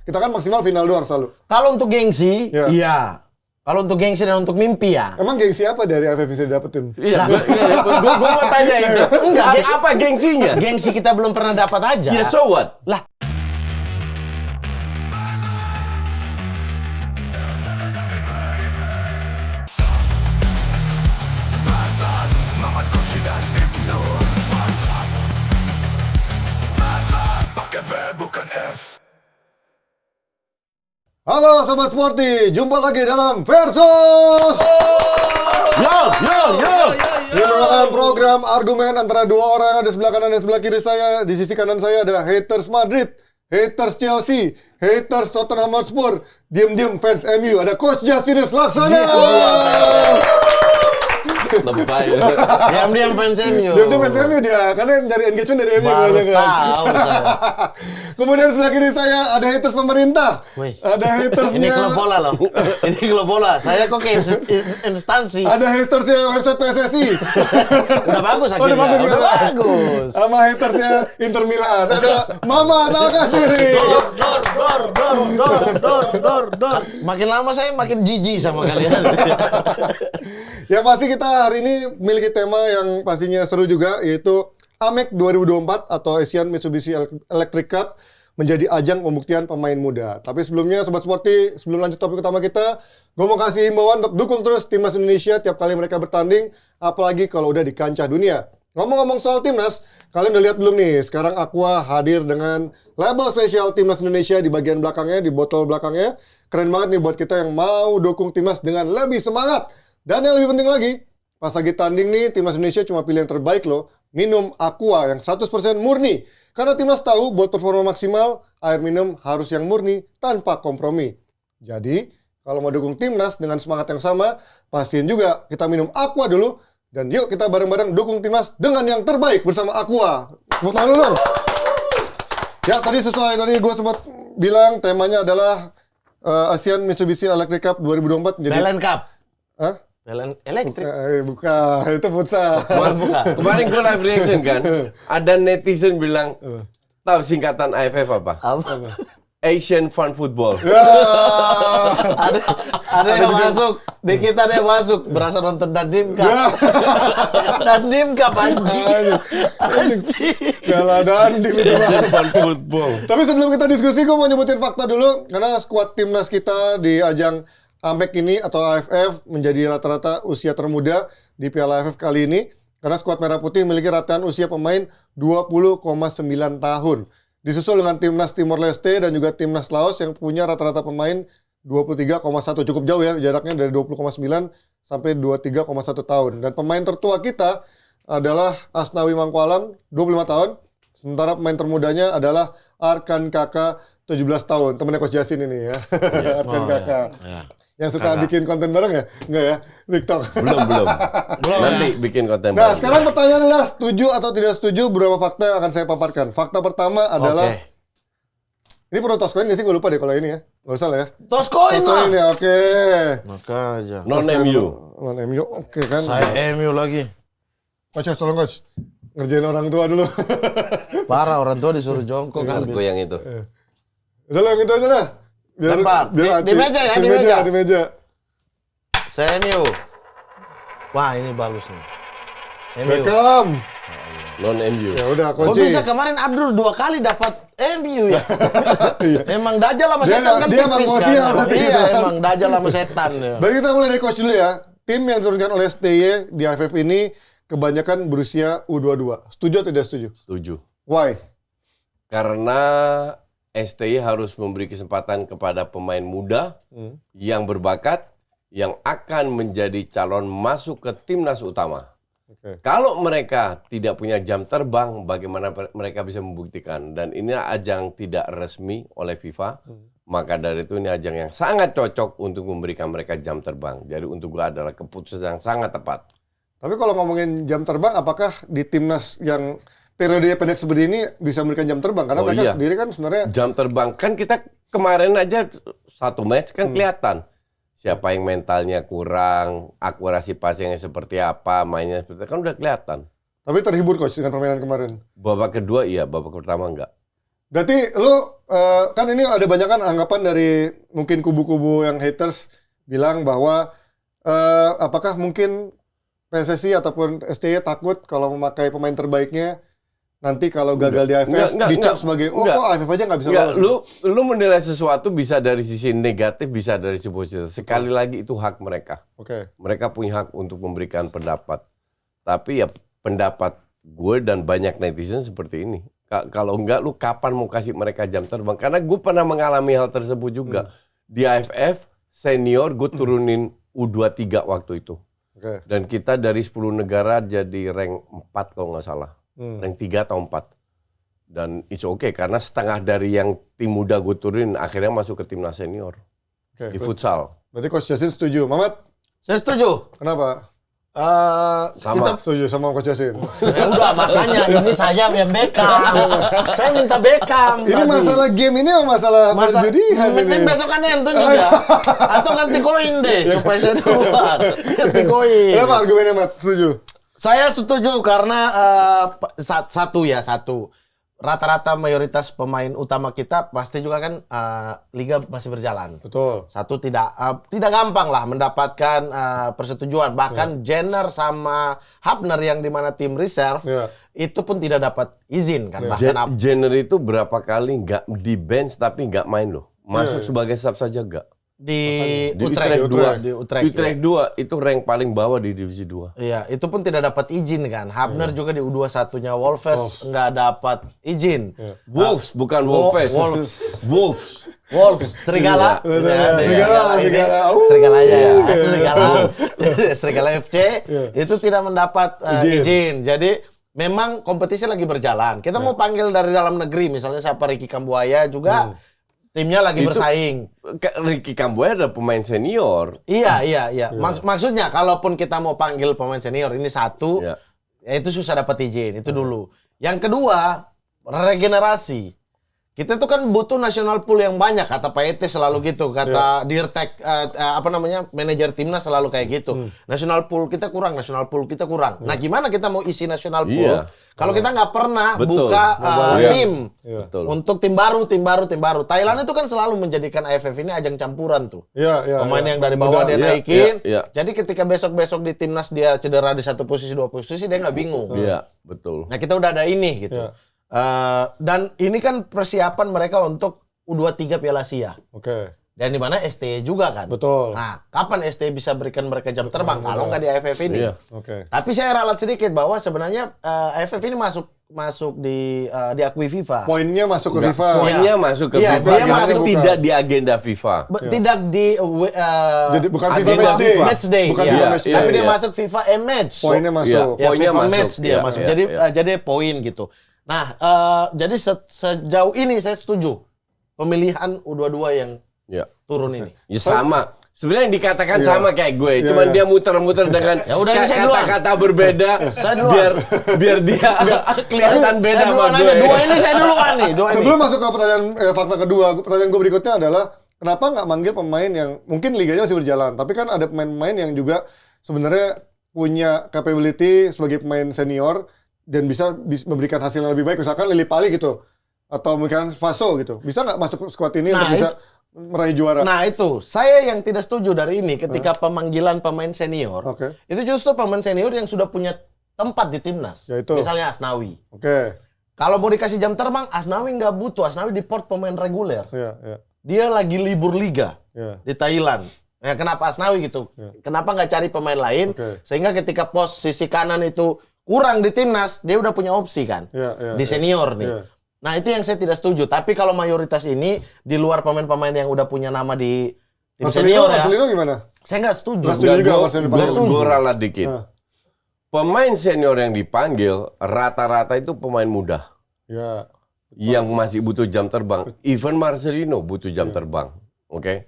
Kita kan maksimal final doang selalu. Kalau untuk gengsi, iya. Kalau untuk gengsi dan untuk mimpi ya. Emang gengsi apa dari AFF bisa didapetin? Iya, gue mau tanya itu. Enggak, Apa gengsinya? Gengsi kita belum pernah dapat aja. Ya so what? Lah. Halo Sobat Sporty, jumpa lagi dalam Versus! Yo. Ini merupakan program argumen antara dua orang yang ada sebelah kanan dan sebelah kiri saya. Di sisi kanan saya ada haters Madrid, haters Chelsea, haters Tottenham Hotspur, diem-diem fans MU. Ada Coach Justinus Laksana! Lebay. Diam-diam fans MU. Diem-diem fans MU dia, karena yang dari engagement dari MU. Baru kan? tahu saya. Kemudian sebelah kiri saya ada haters pemerintah. Wih. Ada hatersnya. Ini klub bola loh. Ini klub bola. Saya kok kayak instansi. Ada hatersnya website PSSI. Udah bagus Oh, udah bagus. Udah bagus. Sama hatersnya Inter Milan. Ada Mama Talkan diri. Dor. Makin lama saya makin jijik sama kalian. Yang pasti kita hari ini memiliki tema yang pastinya seru juga, yaitu AMEC 2024 atau Asian Mitsubishi Electric Cup menjadi ajang pembuktian pemain muda. Tapi sebelumnya Sobat Sporty, sebelum lanjut topik utama kita, gue mau kasih himbauan untuk dukung terus Timnas Indonesia tiap kali mereka bertanding, apalagi kalau udah di kancah dunia. Ngomong-ngomong soal Timnas, kalian udah lihat belum nih, sekarang Aqua hadir dengan label spesial Timnas Indonesia di bagian belakangnya, di botol belakangnya. Keren banget nih buat kita yang mau dukung Timnas dengan lebih semangat. Dan yang lebih penting lagi, pas lagi tanding nih, Timnas Indonesia cuma pilih yang terbaik loh. Minum Aqua yang 100% murni. Karena Timnas tahu buat performa maksimal, air minum harus yang murni tanpa kompromi. Jadi, kalau mau dukung Timnas dengan semangat yang sama, pastiin juga kita minum Aqua dulu. Dan yuk kita bareng-bareng dukung Timnas dengan yang terbaik bersama Aqua. Tepuk tangan dulu dong. Ya, tadi sesuai tadi gue sempat bilang temanya adalah Asian Mitsubishi Electric Cup 2024 menjadi Belen Cup. Hah? Belen elektrik. Bukan, itu futsal. Kemarin gue live reaction kan, ada netizen bilang, tahu singkatan AFF apa? Apa? Asian Fun Football. Ada yang masuk, di kita ada yang masuk, berasa nonton Dandim Cup. Dandim Cup anjing. Galah Dandim itu. Asian Fun Football. Tapi sebelum kita diskusi, gue mau nyebutin fakta dulu. Karena skuad timnas kita di ajang AMEC ini atau AFF menjadi rata-rata usia termuda di Piala AFF kali ini. Karena skuad Merah Putih memiliki ratakan usia pemain 20,9 tahun. Disusul dengan Timnas Timor Leste dan juga Timnas Laos yang punya rata-rata pemain 23,1. Cukup jauh ya jaraknya dari 20,9 sampai 23,1 tahun. Dan pemain tertua kita adalah Asnawi Mangkualam 25 tahun. Sementara pemain termudanya adalah Arkan Kakak 17 tahun. Temennya Coach Jasin ini ya. Arkan Kakak. Ya. Yang suka bikin konten bareng ya? Enggak ya? TikTok. Belum. Nanti bikin konten Nah, baru. sekarang pertanyaan adalah setuju atau tidak setuju beberapa fakta yang akan saya paparkan. Fakta pertama adalah Ini perlu toskoin nggak sih? Gue lupa deh kalau ini ya. Nggak usah lah ya. Toskoin lah. ya, oke. Maka aja. Non MU. Non MU, oke kan. Saya MU lagi. Coach, tolong coach. Ngerjain orang tua dulu. Parah, orang tua disuruh jongkok kan. Gue yang itu. Udah lah, yang itu aja lah. Lempar. Di meja ya, di meja. Di meja. Saya MU. Wah, ini bagus nih. MU. Beckham. Non MU. Ya udah, Kok kunci. bisa kemarin Abdul 2 kali dapat MU ya? Iya. Emang Dajjal sama Dia- setan kan dia emang tipis kosial kan? berarti Iya, gitu. emang Dajjal sama setan ya. Baik, kita mulai dari coach dulu ya. Tim yang diturunkan oleh STY di AFF ini kebanyakan berusia U22. Setuju atau tidak setuju? Setuju. Why? Karena STY harus memberi kesempatan kepada pemain muda yang berbakat, yang akan menjadi calon masuk ke timnas utama. Oke. Kalau mereka tidak punya jam terbang, bagaimana mereka bisa membuktikan? Dan ini ajang tidak resmi oleh FIFA, maka dari itu ini ajang yang sangat cocok untuk memberikan mereka jam terbang. Jadi untuk gue adalah keputusan yang sangat tepat. Tapi kalau ngomongin jam terbang, apakah di timnas yang periode pendek seperti ini bisa memberikan jam terbang? Karena Oh, mereka iya. sendiri kan sebenarnya Jam terbang, kan kita kemarin aja satu match kan kelihatan. Siapa yang mentalnya kurang, akurasi passingnya seperti apa, mainnya seperti apa, kan udah kelihatan. tapi terhibur coach dengan permainan kemarin. Babak kedua iya, babak pertama enggak. Berarti lu kan ini ada banyak kan anggapan dari mungkin kubu-kubu yang haters bilang bahwa apakah mungkin PSSI ataupun STY takut kalau memakai pemain terbaiknya nanti kalau gagal di AFF dicap sebagai kok AFF aja nggak bisa lolos. Lu menilai sesuatu bisa dari sisi negatif, bisa dari sisi positif. Sekali lagi itu hak mereka. Oke. Mereka punya hak untuk memberikan pendapat. Tapi ya pendapat gue dan banyak netizen seperti ini. Kalau enggak, lu kapan mau kasih mereka jam terbang? Karena gue pernah mengalami hal tersebut juga. Di AFF senior gue turunin U23 waktu itu. Oke. Dan kita dari 10 negara jadi rank 4 kalau nggak salah. Rank 3 atau 4. Dan it's okay karena setengah dari yang tim muda gue turunin akhirnya masuk ke timnas senior. Oke. Di futsal. Berarti Coach Jasin setuju. Mamat? Saya setuju. Kenapa? Sama. Setuju sama Coach Jasin. Ya udah, makanya ini saya yang Beckham. Saya minta Beckham. Ini tadi. masalah game ini sama masalah perjudian Mending ini. besok kan nonton juga. Atau ganti koin deh supaya saya keluar. Ganti koin. Kenapa argumennya, Mat? Setuju? Saya setuju karena satu. Rata-rata mayoritas pemain utama kita pasti juga kan liga masih berjalan. Betul. Satu tidak gampang lah mendapatkan persetujuan. Bahkan Jenner sama Hapner yang dimana tim reserve itu pun tidak dapat izin kan. Bahkan Jenner itu berapa kali nggak di bench tapi nggak main loh. Masuk sebagai sub saja nggak. di Utrecht Utrecht 2 itu rank paling bawah di divisi 2. Iya, itu pun tidak dapat izin kan. Hapner juga di U21-nya Wolves nggak dapat izin. Wolves bukan Wolves. Wolves, Serigala. Serigala aja ya. Serigala FC itu tidak mendapat izin. Jadi memang kompetisi lagi berjalan. Kita mau panggil dari dalam negeri, misalnya siapa Ricky Kambuaya juga. Timnya lagi bersaing. Ricky Kambuaya adalah pemain senior. Iya. Maksudnya, kalaupun kita mau panggil pemain senior, ini satu, ya itu susah dapat izin. Itu dulu. Yang kedua, regenerasi. Kita tuh kan butuh national pool yang banyak, kata Pak Ete selalu gitu, kata Dirtek manajer timnas selalu kayak gitu. National pool kita kurang. Nah, gimana kita mau isi national pool kalau kita nggak pernah buka tim untuk tim baru. Thailand itu kan selalu menjadikan AFF ini ajang campuran tuh. Pemain yang dari bawah dia naikin. Jadi ketika besok di timnas dia cedera di 1 posisi 2 posisi dia nggak bingung. Iya, betul. Nah, kita udah ada ini gitu. Dan ini kan persiapan mereka untuk U23 Piala Asia. Oke. Dan di mana STY juga kan. Betul. Nah, kapan STY bisa berikan mereka jam terbang kalau nggak di AFF ini? Iya. Oke. Tapi saya ralat sedikit bahwa sebenarnya AFF ini masuk diakui FIFA. Poinnya masuk ke FIFA. Poinnya masuk ke FIFA. Dia masuk tidak di agenda FIFA. Tidak di jadi bukan FIFA match day. Bukan FIFA match day. Tapi dia masuk FIFA match. Poinnya masuk. Poinnya FIFA masuk. match dia masuk. Jadi poin gitu. Nah, jadi sejauh ini saya setuju pemilihan U22 yang turun ini. Ya sama. Sebenarnya yang dikatakan sama kayak gue, cuman dia muter-muter dengan kata-kata berbeda biar dia kelihatan beda sama gue. Dua ini saya duluan nih. Sebelum masuk ke pertanyaan fakta kedua, pertanyaan gue berikutnya adalah kenapa nggak manggil pemain yang mungkin liganya masih berjalan, tapi kan ada pemain-pemain yang juga sebenarnya punya capability sebagai pemain senior dan bisa memberikan hasil yang lebih baik, misalkan Lili Pali gitu, atau mungkin Faso gitu, bisa nggak masuk skuad ini untuk bisa meraih juara? Nah itu, saya yang tidak setuju dari ini ketika pemanggilan pemain senior, itu justru pemain senior yang sudah punya tempat di timnas, misalnya Asnawi. Kalau mau dikasih jam terbang, Asnawi nggak butuh, Asnawi di port pemain reguler. Dia lagi libur liga di Thailand. Ya, kenapa Asnawi gitu? Kenapa nggak cari pemain lain? Sehingga ketika posisi kanan itu kurang di timnas, dia udah punya opsi kan di senior nih. Nah itu yang saya tidak setuju. Tapi kalau mayoritas ini di luar pemain-pemain yang udah punya nama di tim senior ya. Marcelino gimana? Saya nggak setuju. Gue ralat dikit. Pemain senior yang dipanggil rata-rata itu pemain muda. Yang masih butuh jam terbang. Even Marcelino butuh jam terbang. Oke.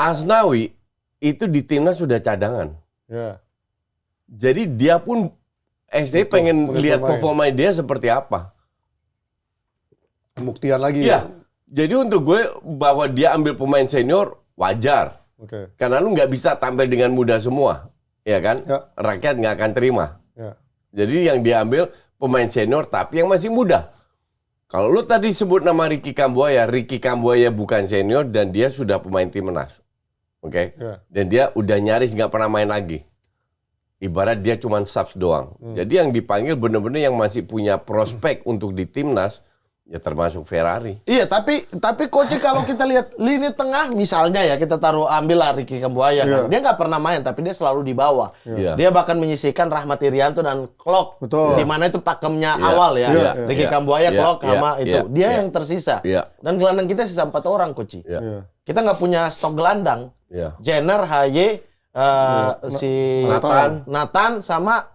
Asnawi itu di timnas sudah cadangan. Jadi dia pun SD pengen lihat performa dia seperti apa. Pembuktian lagi. Ya. Jadi untuk gue bahwa dia ambil pemain senior wajar. Karena lu nggak bisa tampil dengan muda semua, ya kan? Rakyat nggak akan terima. Jadi yang dia ambil pemain senior tapi yang masih muda. Kalau lu tadi sebut nama Ricky Kambuaya bukan senior dan dia sudah pemain timnas. Oke. Ya. Dan dia udah nyaris nggak pernah main lagi. Ibarat dia cuma subs doang. Jadi yang dipanggil bener-bener yang masih punya prospek untuk di timnas, ya termasuk Ferrari. Iya, tapi coach kalau kita lihat lini tengah misalnya ya kita ambillah Ricky Kambuaya kan. Dia nggak pernah main tapi dia selalu di bawah. Dia bahkan menyisihkan Rahmat Irianto dan Klok. Betul. Di mana itu pakemnya awal ya. Ricky Kambuaya, Klok sama itu. Dia yang tersisa. Dan gelandang kita sisa 4 orang coach. Kita nggak punya stok gelandang. Jenner, HY, si Nathan sama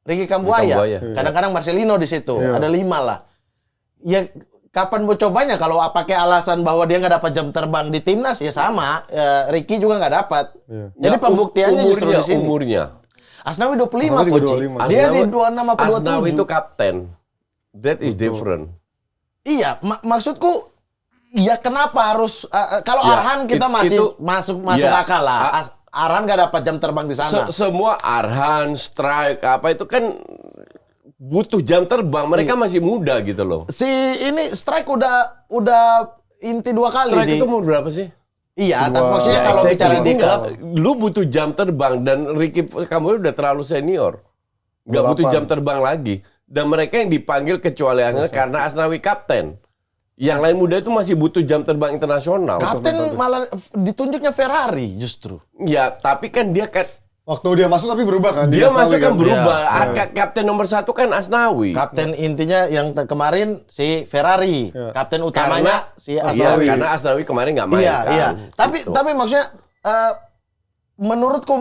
Ricky Kambuaya. Kadang-kadang Marcelino di situ. Ada 5 lah. Ya kapan mau cobanya kalau pakai alasan bahwa dia nggak dapat jam terbang di timnas ya sama Ricky juga nggak dapat. Jadi pembuktiannya justru di sini. Umurnya. Asnawi 25 coach. Dia di 26 apa 27. Asnawi itu kapten. That is different. Iya, maksudku ya kenapa harus kalau Arhan kita masih masuk akal lah. Arhan nggak dapat jam terbang di sana. Semua Arhan, Strike apa itu kan butuh jam terbang, mereka masih muda gitu loh. Si ini Strike udah inti 2 kali. Strike itu umur berapa sih? Iya, tapi maksudnya kalau bicara di klub, lu butuh jam terbang dan Ricky kamu udah terlalu senior, nggak butuh jam terbang lagi. Dan mereka yang dipanggil kecuali karena Asnawi kapten. Yang lain muda itu masih butuh jam terbang internasional. Kapten malah ditunjuknya Ferrari justru. Ya, tapi kan dia kan waktu dia masuk tapi berubah kan? Dia masuk kan berubah. Kapten nomor 1 kan Asnawi. Kapten intinya yang kemarin si Ferrari. Kapten utamanya si Asnawi. Iya, karena Asnawi kemarin nggak main kan. Iya. Tapi maksudnya menurutku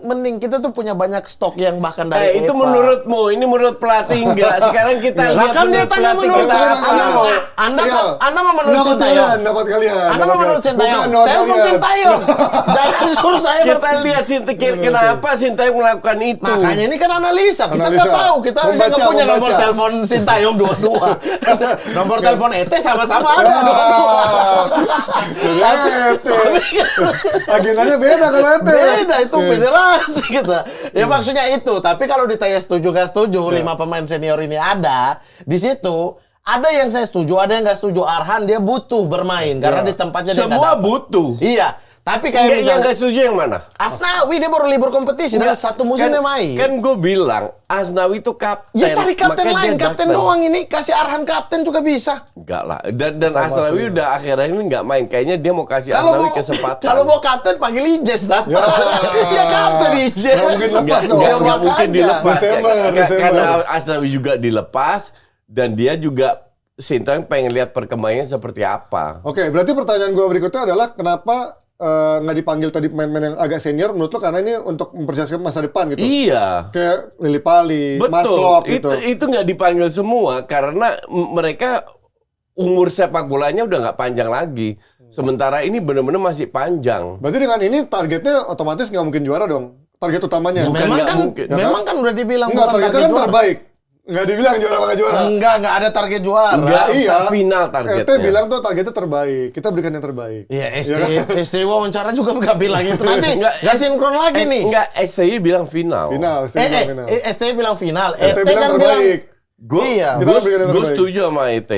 mending kita tuh punya banyak stok yang bahkan dari itu menurutmu, ini menurut pelatih enggak. Sekarang kita lihat kan dia tanya menurut Anda mau menurut Sintayong. Dapat kalian. Anda mau menurut Sintayong. Telepon Sintayong. Jangan suruh saya kita lihat Sintayong kenapa Sintayong melakukan itu. Makanya ini kan analisa. Kita nggak tahu. Kita nggak punya nomor telepon Sintayong dua-dua. Nomor telepon ET sama-sama ada dua-dua. Agendanya beda kalau ET. Beda itu federasi kita. Ya maksudnya itu. Tapi kalau ditanya setuju gak setuju, 5 pemain senior ini ada di situ. Ada yang saya setuju, ada yang gak setuju. Arhan dia butuh bermain karena di tempatnya dia semua butuh. Iya. Tapi kayak misalnya yang gak setuju yang mana? Asnawi dia baru libur kompetisi dan 1 musim dia main. Kan gue bilang Asnawi itu kapten. Ya cari kapten lain, kapten doang ini. Kasih Arhan kapten juga bisa. Enggak lah. Dan Asnawi udah akhirnya ini nggak main. Kayaknya dia mau kasih Asnawi kesempatan. Kalau mau kapten panggil Ijes datang. Ya kapten Ijes. Nggak mungkin dilepas. Karena Asnawi juga dilepas dan dia juga Sintayong pengen lihat perkembangannya seperti apa. Oke, berarti pertanyaan gue berikutnya adalah kenapa nggak dipanggil tadi pemain-pemain yang agak senior menurut lo karena ini untuk mempersiapkan masa depan gitu. Iya. Kayak Lili Pali, Betul. gitu. Itu nggak dipanggil semua karena mereka umur sepak bolanya udah nggak panjang lagi. Sementara ini benar-benar masih panjang. Berarti dengan ini targetnya otomatis nggak mungkin juara dong. Target utamanya. Memang kan udah dibilang bukan targetnya kan juara. Terbaik. Nggak dibilang juara apa juara. Nggak ada target juara. Nggak, iya. Final targetnya. ET bilang tuh targetnya terbaik. Kita berikan yang terbaik. Iya, ST wawancara juga nggak bilang itu. Nanti nggak sinkron lagi nih. Nggak, STI bilang final. STI bilang final. ET bilang terbaik. Gue setuju sama ET.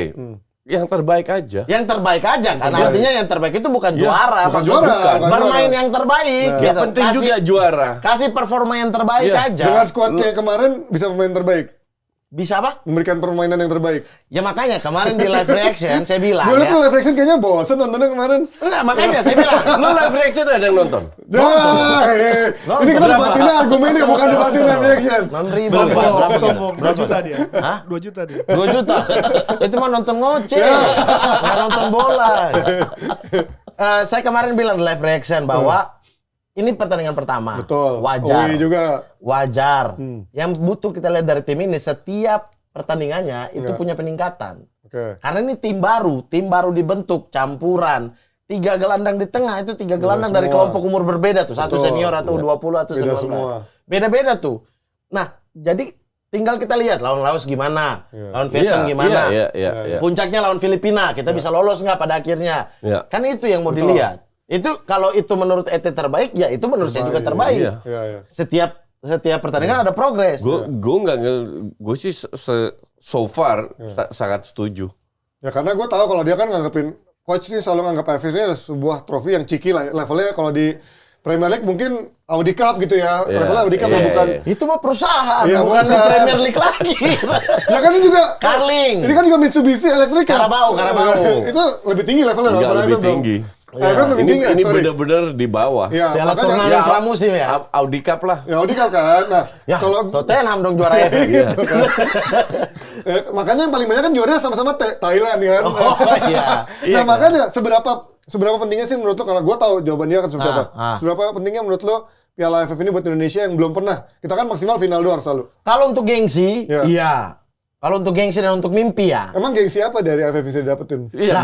Yang terbaik aja. Yang terbaik aja kan. Artinya yang terbaik itu bukan juara. Bukan juara. Bermain yang terbaik. Yang penting juga juara. Kasih performa yang terbaik aja. Dengan squad kayak kemarin bisa pemain terbaik. Bisa apa? Memberikan permainan yang terbaik. Ya makanya kemarin di live reaction saya bilang gue liat live reaction kayaknya bosen nontonnya kemarin. Enggak, makanya saya bilang. Lu live reaction ada yang nonton? Ini kita debatinnya argumennya bukan debatin live reaction. Sombong. 2 juta dia. Hah? 2 juta dia. 2 juta? Itu mah nonton ngoceh. Nggak nonton bola. Saya kemarin bilang di live reaction bahwa ini pertandingan pertama. Betul. Wajar. Juga. Wajar. Yang butuh kita lihat dari tim ini, setiap pertandingannya itu punya peningkatan. Karena ini tim baru dibentuk, campuran. 3 gelandang di tengah, itu 3 gelandang dari kelompok umur berbeda tuh. Satu senior atau 20 atau 19. Beda-beda tuh. Nah, jadi tinggal kita lihat lawan Laos gimana, lawan Vietnam gimana. Puncaknya lawan Filipina, kita bisa lolos nggak pada akhirnya. Kan itu yang mau dilihat. Itu kalau itu menurut ET terbaik, ya itu menurut saya juga terbaik. Setiap pertandingan ada progres. Gue sih so far sangat setuju. Ya karena gue tahu kalau dia kan nganggepin coach ini selalu nganggap AFF ini adalah sebuah trofi yang ciki lah. Levelnya kalau di Premier League mungkin Audi Cup gitu ya. Levelnya Audi Cup bukan. Itu mah perusahaan, Ya, bukan di bukan. Premier League lagi. Ya kan ini juga Carling. Ini kan juga Mitsubishi Electric Cup. Carabao. Itu lebih tinggi levelnya Enggak daripada lebih AFF dong. tinggi. AFF lebih tinggi. Ini sorry. benar-benar di bawah. Ya, Piala makanya turnamen pramusim ya. Audi Cup lah. ya Audi Cup kan. Nah, Ya, kalau Tottenham dong juara AFF. Iya. makanya yang paling banyak kan juaranya sama-sama Thailand kan. Oh iya. Nah, makanya seberapa pentingnya sih menurut lo, kalau gue tahu jawabannya kan seberapa. Ah. Seberapa pentingnya menurut lo Piala AFF ini buat Indonesia yang belum pernah. Kita kan maksimal final doang selalu. Kalau untuk gengsi, Ya. iya. Kalau untuk gengsi dan untuk mimpi ya. Emang gengsi apa dari AFF bisa didapetin? Iya,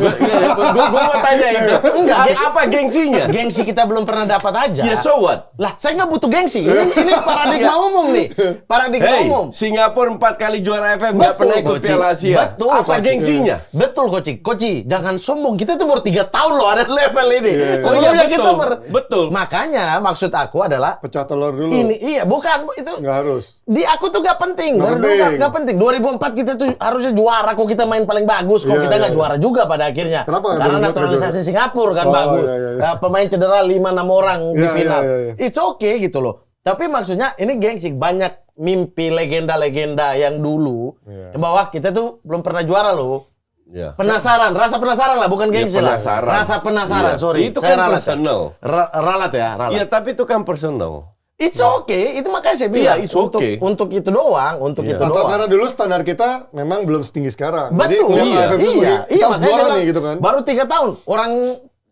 gue mau tanya itu. Enggak, Apa gengsinya? Gengsi kita belum pernah dapat aja. Ya so what? Lah, saya nggak butuh gengsi. Ini paradigma umum nih. Paradigma Hey, umum. Singapura 4 kali juara AFF nggak pernah ikut Koci. Piala Asia. Betul, Apa Koci. gengsinya? Betul, Koci, jangan sombong. Kita tuh baru 3 tahun loh ada level ini. Oh Sebelumnya iya, kita betul. Betul. Makanya maksud aku adalah Pecah telur dulu. iya bukan itu. Nggak harus. Di aku tuh gak penting. Nggak Dari dulu penting. gak penting. 2004 kita tuh harusnya juara, kok kita main paling bagus, kok Iya, kita iya, nggak iya. juara juga pada akhirnya. Kenapa nggak Karena 2004 naturalisasi juara? Singapura kan Oh, bagus. iya, iya, iya. Pemain cedera 5-6 orang di Iya, final. iya, iya. It's okay gitu loh. Tapi maksudnya ini gengsi, banyak mimpi legenda-legenda yang dulu Iya. yang bahwa kita tuh belum pernah juara loh. Ya. Penasaran, rasa penasaran lah, bukan Ya, gengsi lah. penasaran. Rasa penasaran, Iya. sorry. Itu Saya kan ralat. personal. Ralat ya, ralat. Iya, tapi itu kan personal. It's okay, itu makanya saya bilang. Iya, it's okay. Untuk itu doang, untuk Iya. itu Atau doang. karena dulu standar kita memang belum setinggi sekarang. Jadi Betul. ngeliat Iya. AFF itu sebagai, kita harus makanya juara saya nih bilang, gitu kan. Baru 3 tahun. Orang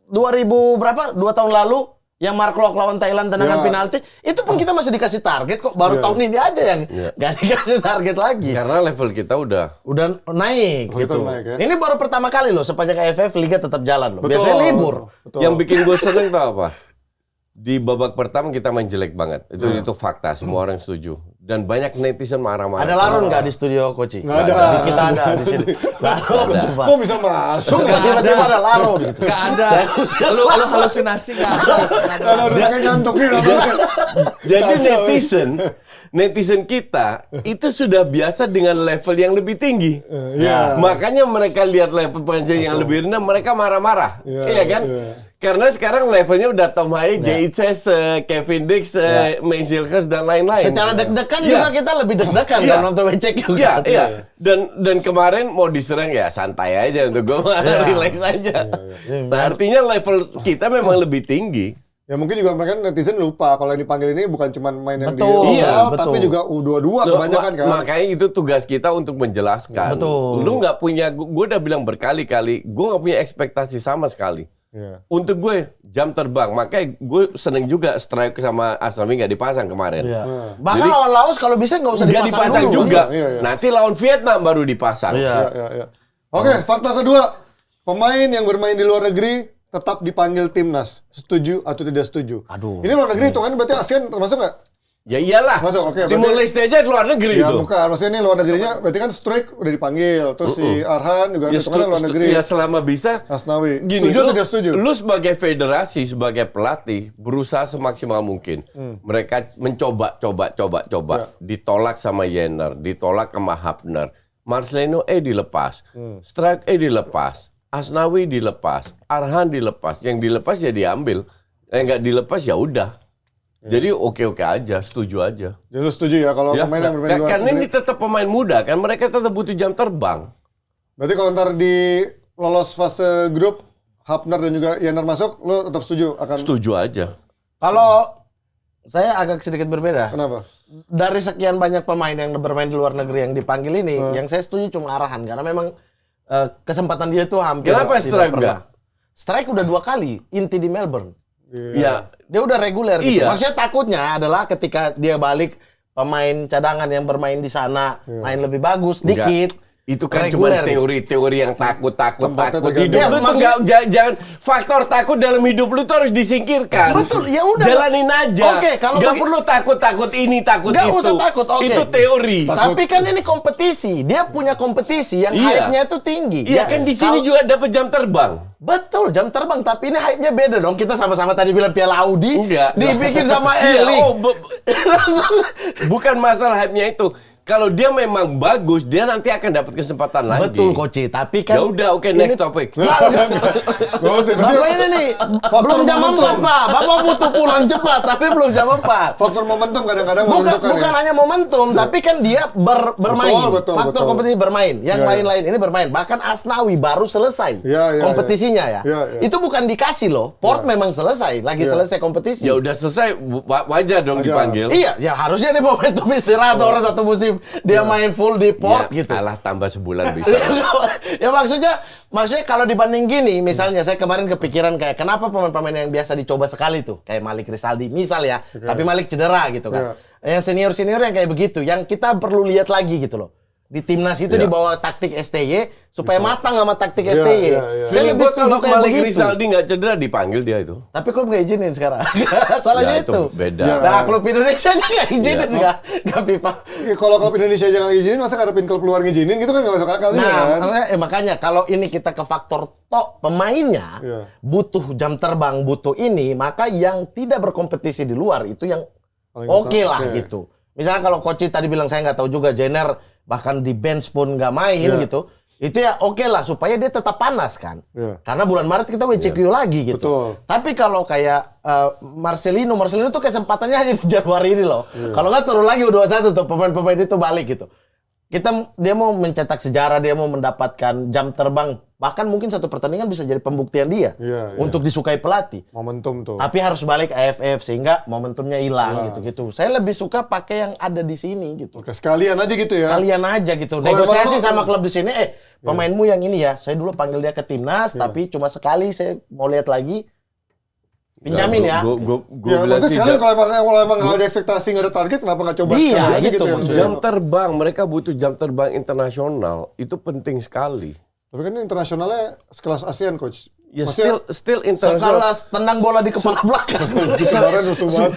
2000 berapa? 2 tahun lalu yang Mark Locke lawan Thailand tendangan Iya. penalti, itu pun kita masih dikasih target kok. Baru Iya. tahun ini aja yang Iya. nggak dikasih target lagi. Karena level kita udah Naik Kita gitu. naik, ya. Ini baru pertama kali loh sepanjang AFF Liga tetap jalan loh. Betul. Biasanya libur. Betul. Yang bikin gue seneng tau apa? Di babak pertama kita main jelek banget. Itu fakta, semua orang setuju. Dan banyak netizen marah-marah. Ada Laron nggak di studio Koci? Nggak ada. Kita ada di sini. Laron, sumpah. Kok bisa masuk? Sumpah tiba-tiba ada Laron gitu. Nggak ada. Lu halusinasi nggak ada. Kalau udah pakai ngantukin apa? Jadi Kacau, netizen kita itu sudah biasa dengan level yang lebih tinggi. Iya. Makanya mereka lihat level pemain yang lebih rendah, mereka marah-marah. Iya, Iya kan? iya. Karena sekarang levelnya udah Tom Haye, J.H. Kevin Dix, Maizilkers dan lain-lain. Secara deg-degan Iya. juga kita lebih deg-degan Iya. kalau nonton WCK juga. Iya, iya. Dan kemarin mau diserang ya santai aja untuk gue relax aja. Nah, artinya level kita memang lebih tinggi. Ya mungkin juga mereka netizen lupa kalau yang dipanggil ini bukan cuma main yang di Betul, lokal, iya, betul. tapi juga U22 kebanyakan kan. Makanya itu tugas kita untuk menjelaskan. Betul. Lu nggak punya, gue udah bilang berkali-kali, gue nggak punya ekspektasi sama sekali. Iya. Untuk gue jam terbang, makanya gue seneng juga strike sama Asnawi nggak dipasang kemarin. Iya. Bahkan Jadi- lawan Laos kalau bisa nggak usah Nggak dipasang dulu. juga. Iya, iya. Nanti lawan Vietnam baru dipasang. Iya. Iya. Oke, fakta kedua. Pemain yang bermain di luar negeri tetap dipanggil timnas. Setuju atau tidak setuju? Aduh. Ini luar negeri hitungannya berarti ASEAN termasuk nggak? Ya iyalah. Masuk, oke, Timor berarti- Leste aja luar negeri Ya itu. bukan, maksudnya ini luar negerinya berarti kan Struik udah dipanggil. Terus si Arhan juga Ya, hitungannya luar negeri. ya selama bisa. Asnawi. Gini, Setuju atau tidak setuju? Lu sebagai federasi, sebagai pelatih, berusaha semaksimal mungkin. Mereka mencoba, coba. Ya. Ditolak sama Yenner, ditolak sama Hapner. Marcelino dilepas. Strike dilepas. Asnawi dilepas. Arhan dilepas. Yang dilepas ya diambil. Yang nggak dilepas ya udah. Jadi oke-oke aja, setuju aja. Jadi lu setuju ya kalau Ya, pemain yang bermain di luar karena ini negeri. tetap pemain muda kan, mereka tetap butuh jam terbang. Berarti kalau ntar di lolos fase grup Hapner dan juga Yenner masuk, lu tetap setuju akan? Setuju aja. Kalau saya agak sedikit berbeda. Kenapa? Dari sekian banyak pemain yang bermain di luar negeri yang dipanggil ini, yang saya setuju cuma Arhan karena memang kesempatan dia tuh hampir Kenapa tidak Strike pernah. enggak? Strike udah 2 kali, inti di Melbourne. Ya, Dia udah reguler gitu. Iya. Maksudnya takutnya adalah ketika dia balik pemain cadangan yang bermain di sana main lebih bagus Enggak. dikit. itu kan cuma reguler. teori-teori yang takut. Tempatnya Hidup tergantung. lu tuh jangan faktor takut dalam hidup lu tuh harus disingkirkan. Betul, ya udah. Jalanin aja. Oke, kalau nggak bagi- perlu takut ini, takut Nggak itu. usah takut, oke. Itu teori. Tapi kan ini kompetisi. Dia punya kompetisi yang Iya. hype-nya itu tinggi. Iya Ya, kan di sini kalau- juga dapat jam terbang. Betul, jam terbang. Tapi ini hype-nya beda dong. Kita sama-sama tadi bilang Piala Audi. Enggak. Dibikin sama Iya, Elik. bukan masalah hype-nya itu. kalau dia memang bagus, dia nanti akan dapat kesempatan lagi. Betul, Koci. Tapi kan Ya udah, oke, next topic. Bapak ini nih belum jam 4, Pak. Bapak butuh pulang cepat, tapi belum jam 4. Faktor momentum kadang-kadang Bukan hanya momentum, tapi kan dia bermain. Betul, Faktor kompetisi bermain. Yang lain-lain ini bermain. Bahkan Asnawi baru selesai kompetisinya ya. Itu bukan dikasih loh. Port memang selesai, lagi selesai kompetisi. Ya udah selesai, wajar dong dipanggil. Iya, ya harusnya di momentum istirahat orang satu musim dia main full di Port Ya, gitu. kalah tambah sebulan bisa. Ya maksudnya kalau dibanding gini, misalnya saya kemarin kepikiran kayak kenapa pemain-pemain yang biasa dicoba sekali tuh, kayak Malik Rizaldi misal ya, tapi Malik cedera gitu kan. Yang senior yang kayak begitu, yang kita perlu lihat lagi gitu loh. Di timnas itu dibawa taktik STY supaya matang sama taktik STY. Feeling gue kalau Malik Rizaldi nggak cedera dipanggil dia itu. Tapi klub nggak izinin sekarang. Salahnya itu. Beda. Nah, klub Indonesia aja nggak izinin nggak FIFA. Kalau klub Indonesia aja nggak izinin, masa ngadepin klub luar ngizinin gitu kan nggak masuk akal juga kan? Makanya kalau ini kita ke faktor pemainnya butuh jam terbang, butuh ini, maka yang tidak berkompetisi di luar itu yang oke lah gitu. Misalnya kalau Coach tadi bilang saya nggak tahu juga Jenner bahkan di bench pun nggak main gitu, itu ya oke lah supaya dia tetap panas kan. Karena bulan Maret kita WCQ lagi gitu. Betul. Tapi kalau kayak Marcelino tuh kesempatannya hanya di Januari ini loh. Kalau nggak turun lagi U21 tuh pemain-pemain itu balik gitu. Dia mau mencetak sejarah, dia mau mendapatkan jam terbang, bahkan mungkin satu pertandingan bisa jadi pembuktian dia untuk disukai pelatih. Momentum tuh. Tapi harus balik AFF sehingga momentumnya hilang gitu-gitu. Saya lebih suka pakai yang ada di sini gitu. Oke, sekalian aja gitu ya. Sekalian aja gitu. Negosiasi sama klub di sini. Pemainmu yang ini ya, saya dulu panggil dia ke timnas, tapi cuma sekali saya mau lihat lagi. Pinjamin ya. Gue bilang sih sekalian kalau emang nggak ada ekspektasi, nggak ada target, kenapa nggak coba sekali aja gitu ya? Jam terbang, mereka butuh jam terbang internasional, itu penting sekali. Tapi kan ini internasionalnya sekelas ASEAN, Coach. Ya still internasional. Sekelas tendang bola di kepala belakang.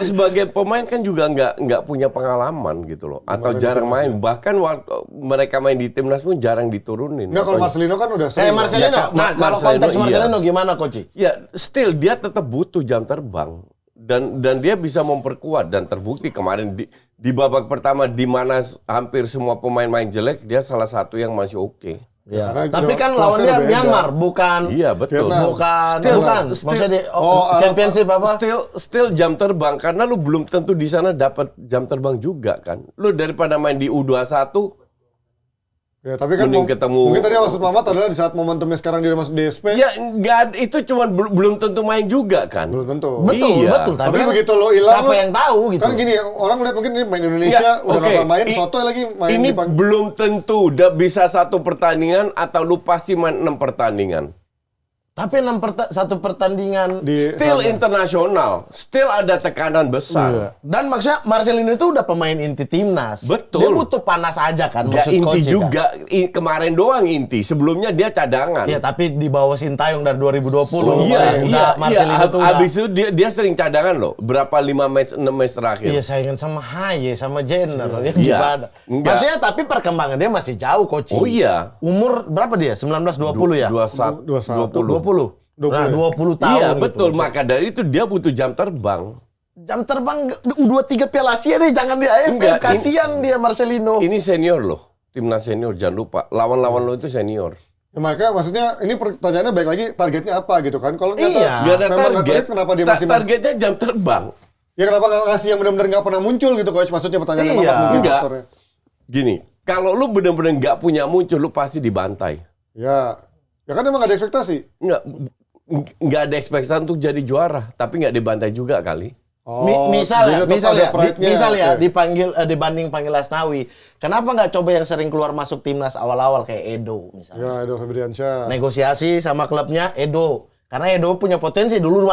Sebagai pemain kan juga nggak punya pengalaman gitu loh, atau jarang main. Bahkan waktu mereka main di timnas pun jarang diturunin. Nggak, kalau Marcelino kan udah sering. Marcelino. Kalau konteks Marcelino gimana, Coach? Ya, still dia tetap butuh jam terbang. Dan dia bisa memperkuat, dan terbukti kemarin di babak pertama di mana hampir semua pemain main jelek, dia salah satu yang masih oke. Ya. Tapi kan lawannya Myanmar, bukan. Iya, betul. Bukan. Maksudnya championship apa? Still jam terbang, karena lu belum tentu di sana dapat jam terbang juga kan. Lu daripada main di U21, ya, tapi kan mungkin tadi maksud Mamat adalah di saat momentumnya sekarang dia masuk DSP. Ya, enggak, itu cuma belum tentu main juga kan. Belum tentu. Betul. Tapi kan begitu lo hilang, siapa yang tahu gitu. Kan gini, orang lihat mungkin ini main Indonesia udah lama main, Soto lagi main ini belum tentu udah bisa satu pertandingan atau lu pasti main 6 pertandingan. Tapi satu pertandingan still internasional, still ada tekanan besar. Dan maksudnya Marcelino itu udah pemain inti timnas. Betul. Dia butuh panas aja kan. Gak inti juga, kan? Kemarin doang inti. Sebelumnya dia cadangan. Iya, tapi di bawah Sintayong dari 2020. Iya. Marcelino tuh abis itu dia sering cadangan loh. Berapa 5 match, 6 match terakhir. Iya, saingan sama Haye, sama Jenner. Iya. Maksudnya tapi perkembangan dia masih jauh, Coach. Oh iya. Umur berapa dia? 19-20 ya? 20. 20 tahun. Iya, betul. Gitu. Maka dari itu dia butuh jam terbang. Jam terbang U23 Piala Asia deh, jangan di AFF. Kasihan dia Marcelino. Ini senior loh. Timnas senior, jangan lupa. Lawan-lawan lo itu senior. Ya, maka maksudnya ini pertanyaannya baik lagi, targetnya apa gitu kan? Kalau nggak ada target, kenapa dia masih targetnya jam terbang. Ya kenapa nggak ngasih yang benar-benar nggak pernah muncul gitu, Coach? Maksudnya pertanyaannya Mamat mungkin faktornya. Gini, kalau lu benar-benar nggak punya muncul, lu pasti dibantai. Ya kan emang ada ekspektasi. Nggak ada ekspektasi untuk jadi juara, tapi nggak dibantai juga kali. Misal ya dibanding panggil Asnawi, kenapa nggak coba yang sering keluar masuk timnas awal-awal kayak Edo misalnya? Ya, Edo Febriansyah. Negosiasi sama klubnya Edo. Karena Edo punya potensi dulu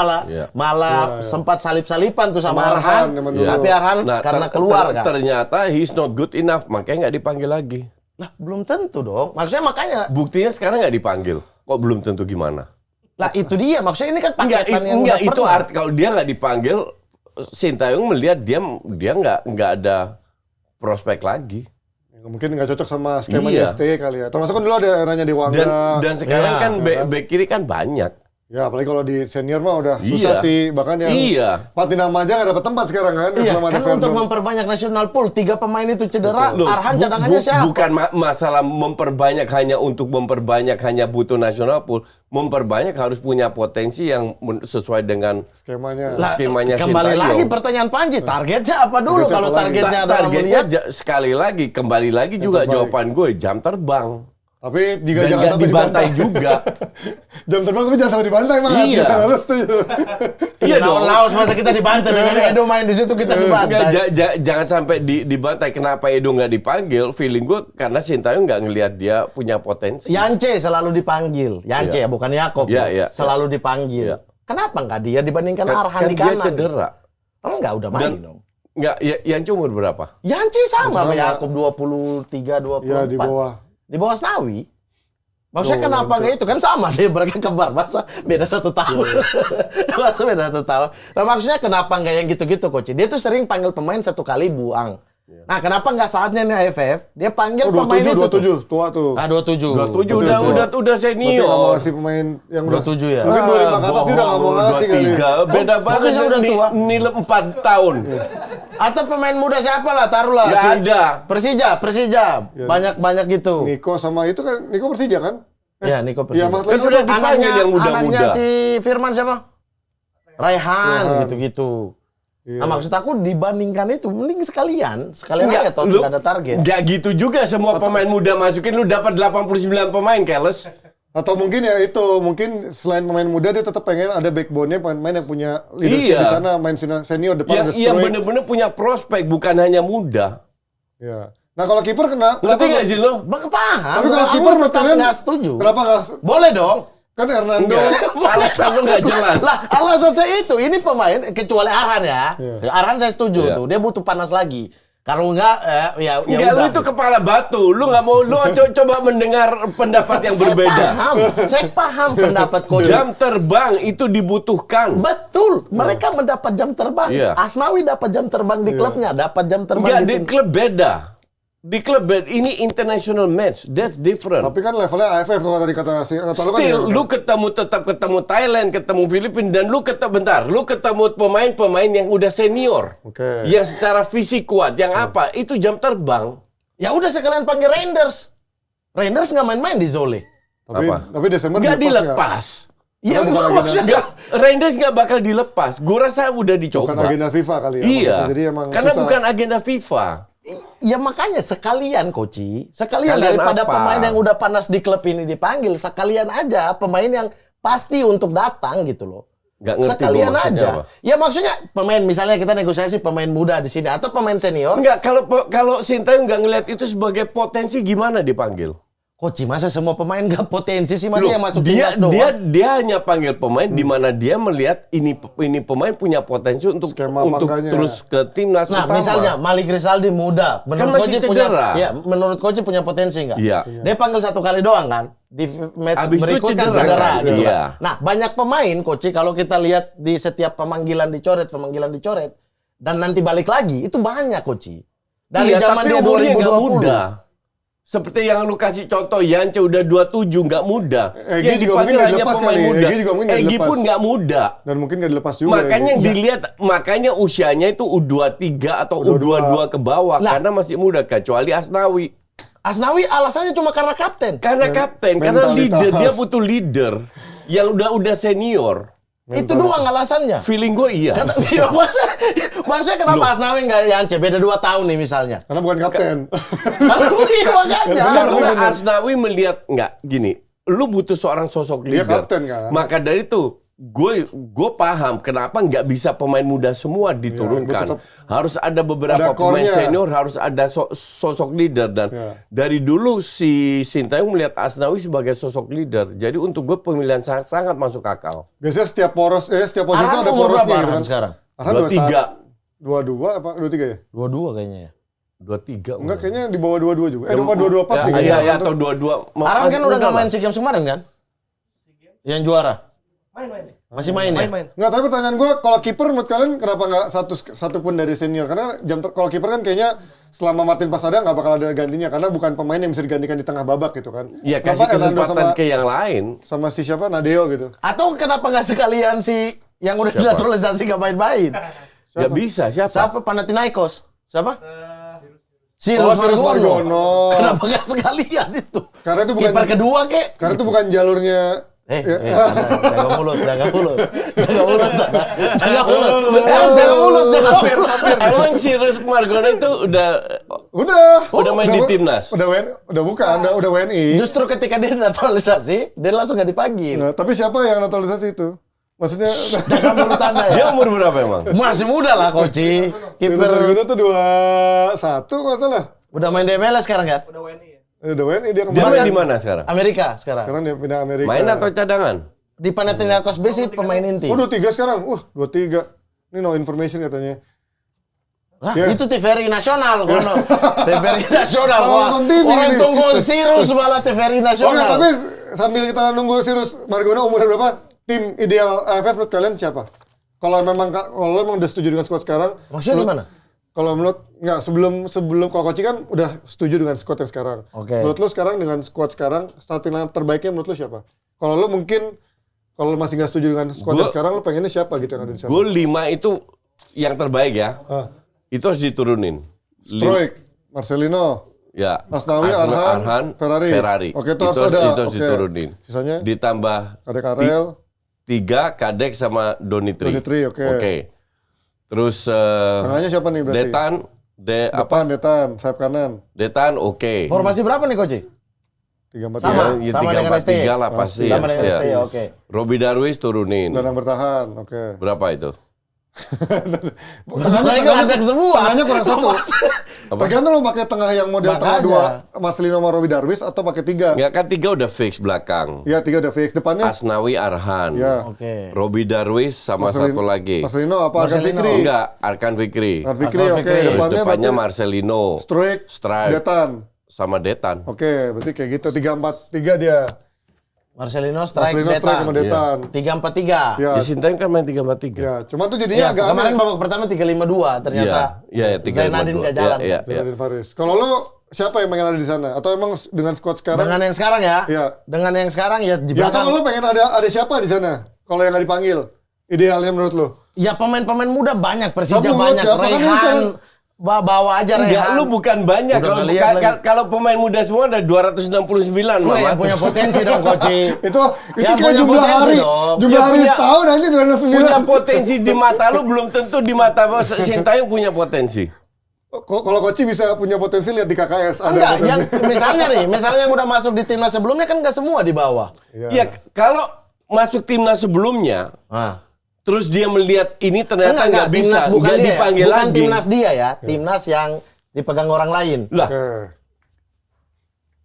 malah sempat salip-salipan tuh sama Arhan. Tapi Arhan karena keluar kan. Ternyata he's not good enough, makanya nggak dipanggil lagi. Lah, belum tentu dong. Makanya buktinya sekarang nggak dipanggil. Kok belum tentu gimana? Lah itu dia. Maksudnya ini kan paketan yang enggak itu arti kalau dia nggak dipanggil, Sintayong melihat dia nggak ada prospek lagi. Mungkin nggak cocok sama skema ST kali ya. Termasuk kan dulu ada eranya di Wangga. Dan sekarang kan bek kiri kan banyak. Ya apalagi kalau di senior mah udah Iya. susah sih. Bahkan yang Pati nama aja nggak dapat tempat sekarang kan. Iya, selama ada kan untuk Verdon. memperbanyak national pool, 3 pemain itu cedera, Loh, Arhan cadangannya siapa? Bukan masalah memperbanyak hanya untuk memperbanyak, hanya butuh nasional pool. Memperbanyak harus punya potensi yang sesuai dengan Skemanya. skemanya Kembali Sintayong. lagi pertanyaan Panji, targetnya apa dulu? Targetnya Kalau apa lagi? targetnya adalah Targetnya melihat sekali lagi, kembali lagi juga terbaik. jawaban gue, jam terbang. Tapi juga Dan jangan nggak sampai dibantai dibantai. juga. Jam terbang tapi jangan sampai dibantai mah. Iya. Lu setuju. Iya dong. Laos masa kita dibantai dengan Edo main di situ kita Enggak, dibantai. jangan sampai dibantai. Kenapa Edo nggak dipanggil? Feeling gue karena Sintayong nggak ngelihat dia punya potensi. Yance selalu dipanggil. Yance ya, bukan Yakob. Iya, iya. Selalu dipanggil. Iya. Kenapa nggak dia dibandingkan Arhan Kan di dia kanan? cedera. Enggak, udah main dong. Nggak, yang umur berapa? Yance sama sama Sama. Yakob 23, 24. Ya di bawah. Di bawah Asnawi. Maksudnya Oh, kenapa nggak itu? Kan sama deh, mereka kembar. Masa beda 1 tahun. Masa beda 1 tahun. Nah maksudnya kenapa nggak yang gitu-gitu, Coach? Dia tuh sering panggil pemain 1 kali buang. Nah kenapa nggak saatnya nih AFF, dia panggil Oh, pemain itu 27, tua tuh. Ah 27. 27 udah Berarti nggak mau senior. ngasih pemain yang udah 27 ya? Mungkin 25 ke atas dia udah nggak mau ngasih kali. 23. Beda banget. Pokoknya udah tua. Nilai 4 tahun. Atau pemain muda siapa lah, taruhlah. Nggak ada. Persija. Banyak gitu. Niko sama itu kan, Niko Persija kan? Ya, Niko Iya, Persija. Mas Kan udah dipanggil yang muda-muda. Anaknya si Firman siapa? Raihan gitu-gitu. Iya. Nah, maksud aku dibandingkan itu mending sekalian aja toh lu nggak ada target. Nggak gitu juga semua pemain muda masukin lu dapat 89 pemain, Keles. Atau mungkin ya itu, mungkin selain pemain muda dia tetap pengen ada backbone-nya pemain yang punya leadership Iya. di sana, main senior depan ada Yang strike. bener-bener punya prospek, bukan hanya muda. Ya. Nah kalau kiper kenapa? Ngerti nggak sih lo? Paham. Tapi kalau Aku kiper menurut tetap kalian nggak setuju. Kenapa nggak? Boleh dong. Kan Hernando. Enggak. Alasan lu nggak jelas. Lah, alasan saya itu, ini pemain kecuali Arhan ya. Arhan saya setuju Iya. tuh, dia butuh panas lagi. Kalau enggak, ya Enggak, lu udah. itu kepala batu. Lu nggak mau, lu coba mendengar pendapat yang berbeda. Saya paham pendapat coach. Jam terbang itu dibutuhkan. Betul, mereka mendapat jam terbang. Iya. Asnawi dapat jam terbang di klubnya, dapat jam terbang Enggak, di di tim. klub beda. Di klub beda. Ini international match. That's different. Tapi kan levelnya AFF tuh tadi kata lu kan. Still, lu tetap ketemu Thailand, ketemu Filipina, dan lu ketemu pemain-pemain yang udah senior. Oke. Yang secara fisik kuat, yang apa? Itu jam terbang. Ya udah sekalian panggil Reinders. Reinders nggak main-main di Zole. Tapi Desember Nggak nggak? dilepas. Iya, Bukan agenda- maksudnya Nggak, Reinders nggak bakal dilepas. Gue rasa udah dicoba. Bukan agenda FIFA kali ya. Iya, Jadi emang karena susah. bukan agenda FIFA. Ya makanya sekalian Koci, sekalian Sekalian daripada apa? pemain yang udah panas di klub ini dipanggil, sekalian aja pemain yang pasti untuk datang gitu loh. Nggak ngerti Sekalian gua maksudnya aja. apa. Ya maksudnya pemain misalnya kita negosiasi pemain muda di sini atau pemain senior. Enggak, kalau Sintayong nggak ngelihat itu sebagai potensi, gimana dipanggil? Koci masa semua pemain gak potensi sih masih Loh, yang masuk dia timnas doang. dia hanya panggil pemain di mana dia melihat ini pemain punya potensi untuk Skema makanya. terus ke timnas Nah, utama. misalnya Malik Rizaldi muda, menurut masih Koji punya cedera. ya, menurut Koji punya potensi nggak? Iya. Dia panggil 1 kali doang kan? Di match Abis itu berikut kan cedera cedera kan? gitu Iya. kan. Nah, banyak pemain Koji kalau kita lihat di setiap pemanggilan dicoret dan nanti balik lagi, itu banyak Koji. Dari Iya, zaman tapi dia umurnya nggak 2020. muda. Seperti yang lu kasih contoh, Yance udah 27, nggak muda. Egy Yang juga dipanggil mungkin nggak hanya dilepas pemain kali. muda. Egy juga mungkin nggak Egy dilepas. pun nggak muda. Dan mungkin nggak dilepas juga. Makanya ya. yang dilihat, makanya usianya itu U23 atau U22 ke bawah. Lah. Karena masih muda, kecuali Asnawi. Asnawi alasannya cuma karena kapten. Karena kapten, karena mentalitas. leader, dia butuh leader. Yang udah senior. Itu doang alasannya. Feeling gue iya. Iya, maksudnya kenapa Asnawi nggak Yance? Beda 2 tahun nih misalnya. Karena bukan kapten. Iya makanya. Karena Asnawi melihat, nggak, gini, lu butuh seorang sosok Dia leader. kapten, kan? Maka dari itu, gue paham kenapa nggak bisa pemain muda semua diturunkan. tetap- Harus ada beberapa ada pemain core-nya. senior, harus ada sosok leader. Dan Ya. dari dulu si Sintayong melihat Asnawi sebagai sosok leader. Jadi untuk gue pemilihan sangat masuk akal. Biasanya setiap posisi Arhan ada umur porosnya berapa gitu Arhan kan. sekarang? Arhan 23. 22 apa 23 ya? 22 kayaknya ya. 23. Enggak, kayaknya di bawah 22 juga. Di bawah 22 pas nih. Iya, kayaknya. atau 22. Arhan kan udah nggak main sih. SEA Games kemarin kan? Yang juara. Masih main ya? Main-main. Enggak, tapi pertanyaan gue, kalau kiper menurut kalian kenapa nggak satu pun dari senior? Karena kalau kiper kan kayaknya selama Martin Pasada nggak bakal ada gantinya karena bukan pemain yang bisa digantikan di tengah babak gitu kan. Ya kasih Kenapa Hernando kesempatan ke yang lain. sama si siapa Nadeo gitu. Atau kenapa nggak sekalian si yang udah naturalisasi nggak main-main? Nggak bisa, siapa? Siapa? Panathinaikos. Siapa? Cyrus Margono. Kenapa nggak sekalian itu? Karena itu bukan Kiper kedua kek. Karena itu bukan jalurnya. Jaga mulut. Jaga mulut. Emang Cyrus Margono itu udah main di timnas? Udah bukan, udah WNI. Justru ketika dia naturalisasi, dia langsung nggak dipanggil. Nah, tapi siapa yang naturalisasi itu? Maksudnya Jaga mulut Anda ya. Dia umur berapa emang? Masih muda lah, Koci. Kiper Kiper tuh 21 nggak salah. udah main di MLS sekarang kan? Udah WNI ya. Udah WNI dia Dia kemarin. main di mana sekarang? Amerika sekarang. Sekarang dia pindah Amerika. Main atau cadangan? Di Panathinaikos B sih pemain inti. Oh 23 sekarang. 23. Ini no information katanya. Hah, Ya. itu TVRI nasional kono. TVRI nasional. Kalau Wah, nonton TV orang ini. tunggu Sirus malah TVRI Oh nasional. enggak, tapi sambil kita nunggu Cyrus Margono umurnya berapa? Tim ideal AFF menurut kalian siapa? Kalau memang udah setuju dengan squad sekarang. Maksudnya gimana? Kalau menurut enggak sebelum kalau Koci kan udah setuju dengan squad yang sekarang. Oke. Menurut lu sekarang dengan squad sekarang starting line terbaiknya menurut lu siapa? Kalau lu mungkin kalau lu masih nggak setuju dengan squad yang sekarang lu pengennya siapa gitu yang ada di sana? Gol 5 itu yang terbaik ya. Ah. Itu harus diturunin. Stroik, Marcelino, Ya. Asnawi, Arhan, Ferrari. Oke, itu harus ada. Itu harus Oke. diturunin. Sisanya Ditambah ada Karel, 3 Kadek sama Donitri. Donitri, oke. Terus tengahnya siapa nih berarti? Detan, sayap kanan, Detan oke. Formasi berapa nih Koci? 3-4 Sama. Ya, Sama dengan 3-4-3 STY. lah pasti. Sama ya. dengan Ya. STY, oke. Robi Darwis turunin. dan yang bertahan, oke. Berapa itu? Masalahnya nggak ada semua. Tengahnya kurang satu. Tergantung lo pakai tengah yang model tengah Makanya. 2, Marcelino sama Robi Darwis atau pakai 3. Enggak kan 3 udah fix belakang. Iya, 3 udah fix. Depannya Asnawi Arhan. ya. Oke. Robi Darwis sama satu lagi. Marcelino apa Arkan Marcelino. Fikri? Enggak, Arkan Fikri. Arkan Fikri, Arkan oke. Fikri. Terus Depannya depannya berarti Marcelino, Struik, Strike. Detan. sama Detan. Oke, berarti kayak gitu 3-4-3 dia. Marcelino strike Marcelino strike sama Detan. Detan. 3-4-3. Ya. Di Sintayong kan main 3-4-3. Ya, cuma tuh jadinya Iya, agak kemarin aneh. babak pertama 3-5-2 ternyata. Iya, 3-5-2. Zainadin nggak jalan. Iya, iya. Zainadin Faris. Kalau lu siapa yang pengen ada di sana? Atau emang dengan squad sekarang? Dengan yang sekarang ya. Iya. Dengan yang sekarang ya di Ya atau belakang. lu pengen ada siapa di sana? Kalau yang nggak dipanggil, idealnya menurut lu? Ya pemain-pemain muda banyak, Persija Cabut, banyak. siapa kan ini sekarang? Rehan bawa aja Enggak, Rehan. lu bukan banyak. Udah Kalau nggak lihat lagi. kalau pemain muda semua ada 269, Lu yang Mamat. punya potensi dong, Koci. Itu Ya, kayak punya jumlah potensi hari, dong. jumlah Ya, hari punya- setahun aja 209. Punya potensi di mata lu belum tentu di mata Sintayong punya potensi. Kalau Koci bisa punya potensi lihat di KKS. Ada Enggak, potensi. yang misalnya yang udah masuk di timnas sebelumnya kan nggak semua di bawah. Ya, kalau masuk timnas sebelumnya, Ah. terus dia melihat ini ternyata nggak bisa, timnas bukan nggak dia, ya. dipanggil bukan lagi. timnas dia ya, timnas yang dipegang orang lain. Lah, Oke.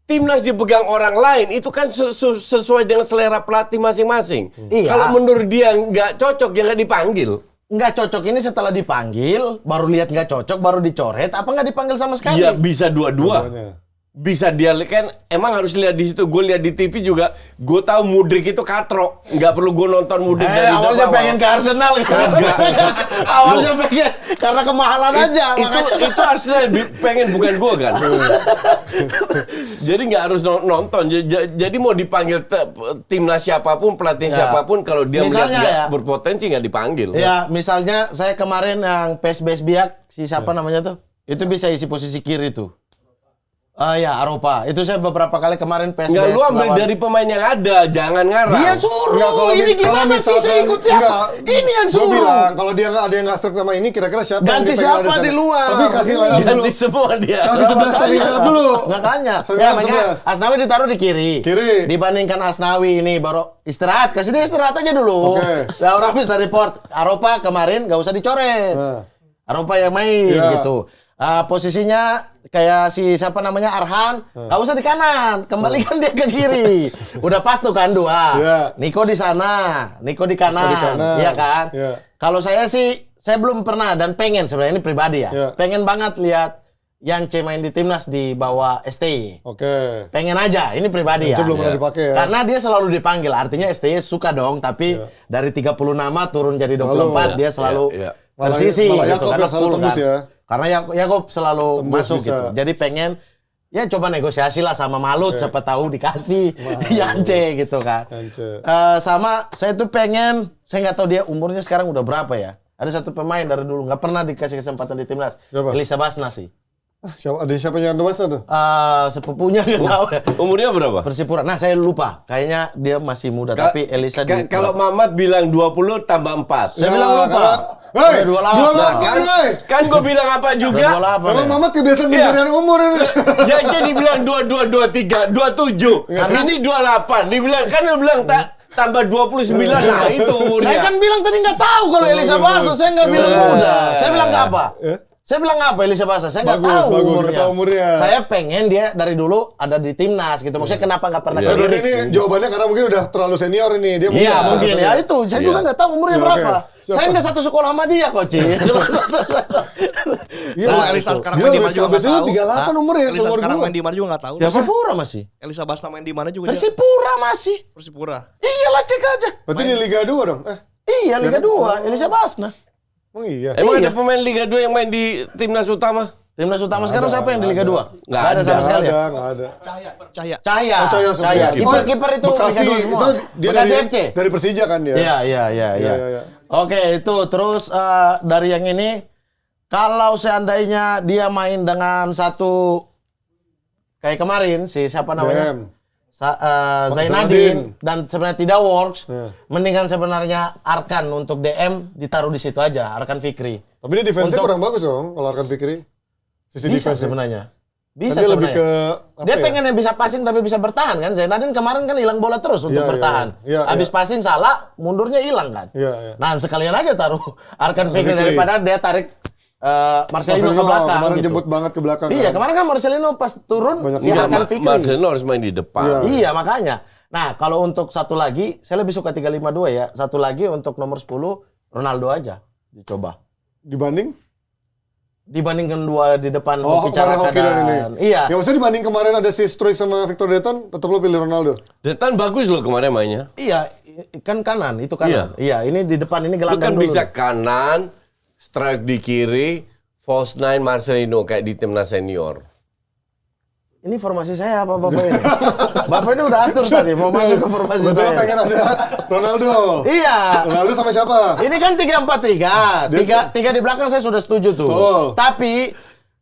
timnas dipegang orang lain itu kan sesuai dengan selera pelatih masing-masing. Iya. Kalau menurut dia nggak cocok, ya nggak dipanggil. Nggak cocok ini setelah dipanggil, baru lihat nggak cocok, baru dicoret, apa nggak dipanggil sama sekali? Iya, bisa dua-dua. Dua-duanya. Bisa dia kan emang harus lihat di situ. Gue lihat di TV juga, gue tahu Mudrik itu katrok, nggak perlu gue nonton Mudrik dari awalnya awal. pengen ke Arsenal gitu. Enggak. Awalnya pengen karena kemahalan aja. Itu Arsenal pengen, bukan gue kan. Jadi nggak harus nonton. Jadi mau dipanggil timnas siapapun, pelatih Ya. siapapun, kalau dia melihat Misalnya nggak ya. berpotensi nggak dipanggil. Ya, misalnya saya kemarin yang PSBS Biak, si siapa namanya tuh? Itu bisa isi posisi kiri tuh. Ya, Aropa. Itu saya beberapa kali kemarin PSBS. Nggak, lu ambil lawan- dari pemain yang ada, jangan ngarang. Dia suruh. Enggak, kalau Ini kalau gimana sih saya ikut siapa? enggak, Ini yang gua suruh. bilang kalau dia nggak ada yang nggak serk sama ini, kira-kira siapa yang Ganti dia pengen ada siapa sana? di luar? Tapi kasih line up dulu. Ganti semua dia. Kasih 11 starting line up dulu. Makanya. Starting Ya, line up makanya 11. Asnawi ditaruh di kiri. Kiri. Dibandingkan Asnawi ini baru istirahat. Kasih dia istirahat aja dulu. Oke. Nah, orang bisa report. Aropa kemarin nggak usah dicoret. Nah. Aropa yang main Ya. gitu. Posisinya kayak si siapa namanya Arhan, nggak usah di kanan, kembalikan dia ke kiri. Udah pas tuh kan 2. Ya. Niko di sana, Niko di kanan, Niko di kanan. iya kan? Ya. Kalau saya sih, saya belum pernah dan pengen sebenarnya ini pribadi ya, Ya. pengen banget lihat Yance main di timnas di bawah STY. Oke. Pengen aja, ini pribadi Itu ya. belum pernah dipakai ya. Karena dia selalu dipanggil, artinya STY suka dong, tapi dari 30 nama turun jadi 24, Selalu. dia selalu Iya, iya. tersisi malah gitu Yakob karena yang selalu full tembus kan. ya. Karena Yakob selalu Tembus masuk bisa. gitu. Jadi pengen ya coba negosiasi lah sama Malut, siapa tahu dikasih Yance gitu kan. Yance. Sama saya tuh pengen, saya nggak tahu dia umurnya sekarang udah berapa ya. Ada satu pemain dari dulu nggak pernah dikasih kesempatan di timnas, Siapa? Elisa Basna sih. Ada siapa yang Basna tuh? Sepupunya nggak tahu ya. Umurnya berapa? Persipura. Nah saya lupa, kayaknya dia masih muda tapi Elisa Kalau Mamat bilang 20 tambah 4. saya bilang lupa. Hei, 28. Kan gue bilang apa juga? 28 Memang ya? Mamat kebiasaan pencurian umur ini. Jadi dibilang 22, 23, 27. Ini 28. Dibilang kan dia bilang tambah 29. Nah, itu umurnya. Saya kan bilang tadi nggak tahu kalau Elisa Basna, saya nggak bilang muda. Saya bilang nggak apa? Saya bilang apa Elisa Basna? Saya nggak tahu nggak tahu umurnya. Saya pengen dia dari dulu ada di timnas gitu. Maksudnya kenapa nggak pernah Ya, berarti dilirik? ini jawabannya karena mungkin udah terlalu senior ini. Dia Iya muda. mungkin ya itu. Saya juga nggak tahu umurnya Iya, berapa. oke. Siapa? Saya nggak satu sekolah sama dia Koci. Iya, Oh, Elisa sekarang dia main di mana juga nggak biasanya tahu. 38 umurnya Elisa seumur sekarang gua. main di mana juga nggak tahu. Persipura masih. Elisa Basna main di mana juga dia. Persipura masih. Persipura. Iyalah cek aja. Berarti di Liga 2 dong? Iya Liga 2 Elisa Basna. Emang iya. Emang Iya. ada pemain Liga 2 yang main di timnas utama? Timnas utama sekarang siapa yang di Liga 2? Nggak ada sama ada. sekali. Ya? Nggak ada. Cahaya. Cahaya. Oh, Cahaya Cahaya. Sofia. Kiper itu Bekasi, Liga 2 semua. itu dia Bekasi dari, FC. dari Persija kan dia. Iya. iya. Oke, itu terus dari yang ini kalau seandainya dia main dengan satu kayak kemarin si siapa namanya? DM. Zainadin dan sebenarnya tidak works, Iya. mendingan sebenarnya Arkan untuk DM ditaruh di situ aja, Arkan Fikri. Tapi dia defense-nya Untuk- kurang bagus dong kalau Arkan Fikri. Sisi Bisa defense. sebenarnya. Bisa Tapi lebih sebenarnya. ke apa Dia ya? pengen yang bisa passing tapi bisa bertahan kan. Zainadin kemarin kan hilang bola terus untuk Iya, bertahan. iya. Habis passing salah, mundurnya hilang kan. Iya. Nah, sekalian aja taruh Arkan Fikri Fikri. daripada dia tarik Marcelino ke belakang kemarin gitu. jemput banget ke belakang. Iya, kan? kemarin kan Marcelino pas turun Banyak si bola. Arkan Fikri. Marcelino harus main di depan. Iya, makanya. Nah, kalau untuk satu lagi, saya lebih suka 352 ya. Satu lagi untuk nomor 10 Ronaldo aja dicoba. Dibandingkan dua di depan Oh, kemarin bicarakan Hoki dan ini. Iya. Ya maksudnya dibanding kemarin ada si Struijk sama Victor Detan, tetap lo pilih Ronaldo. Detan bagus loh kemarin mainnya. Iya, kan kanan, itu kanan. Iya, ini di depan ini Lu gelandang kan dulu. bisa kanan, strike di kiri, false nine Marcelino kayak di timnas senior. Ini formasi saya apa Bapak ini? Bapak ini udah atur tadi mau masuk ke formasi Betul saya. pengen ada Ronaldo. Iya. Ronaldo sama siapa? Ini kan 3-4-3. Tiga di belakang saya sudah setuju tuh. Betul. Tapi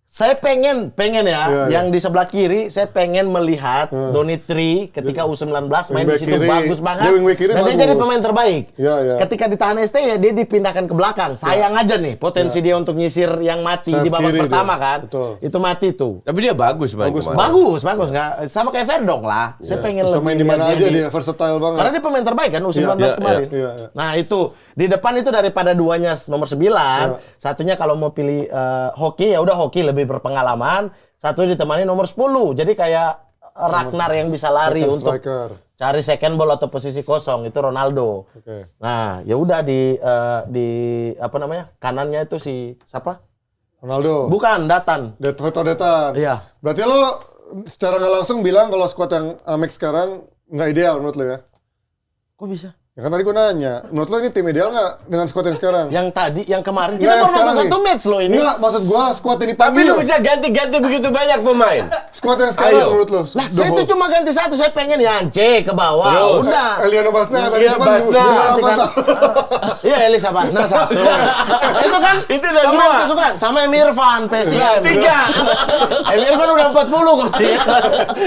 saya pengen ya, Iya, yang di sebelah kiri saya pengen melihat Donitri ketika U19 main di Wingback situ kiri. bagus banget. Dia wingback kiri Dan dia bagus. jadi pemain terbaik. Iya. Ketika ditahan ST ya dia dipindahkan ke belakang. Sayang aja nih potensi dia untuk nyisir yang mati Sayap di babak kiri pertama dia. kan. Betul. Itu mati tuh. Tapi dia bagus main Bagus, kemarin. Bagus nggak sama kayak Verdong lah. Saya pengen Bisa lebih main di mana lihat aja di- dia, versatile banget. karena dia pemain terbaik kan U19 Iya, kemarin. iya. Nah, itu di depan itu daripada duanya nomor 9, satunya kalau mau pilih Hoki ya udah Hoki lebih berpengalaman, satu ditemani nomor 10. Jadi kayak Ragnar yang bisa lari Second untuk striker. cari second ball atau posisi kosong itu Ronaldo. Oke. Nah, ya udah di apa namanya? Kanannya itu si siapa? Ronaldo. Bukan, Datan. Victor Detan. Iya. Berarti lo secara nggak langsung bilang kalau squad yang Amex sekarang nggak ideal menurut lo ya? Kok bisa? Ya kan tadi gue nanya, menurut lo ini tim ideal nggak dengan squad yang sekarang? Yang kemarin Nggak, kita yang baru nonton sekarang satu nih. match loh ini. Enggak, maksud gue squad yang Tapi dipanggil. lu bisa ganti-ganti begitu banyak pemain. Squad yang sekarang Ayo. menurut lo? Lah, saya itu cuma ganti satu, saya pengen Yance ke bawah. Terus? Udah. Eliano Basna tadi Iya, depan Basna. Iya, Elisa Basna satu. Itu kan Itu udah pemain dua. kesukaan sama Emirfan PSM. 3. Emirfan udah 40 kok, Ci.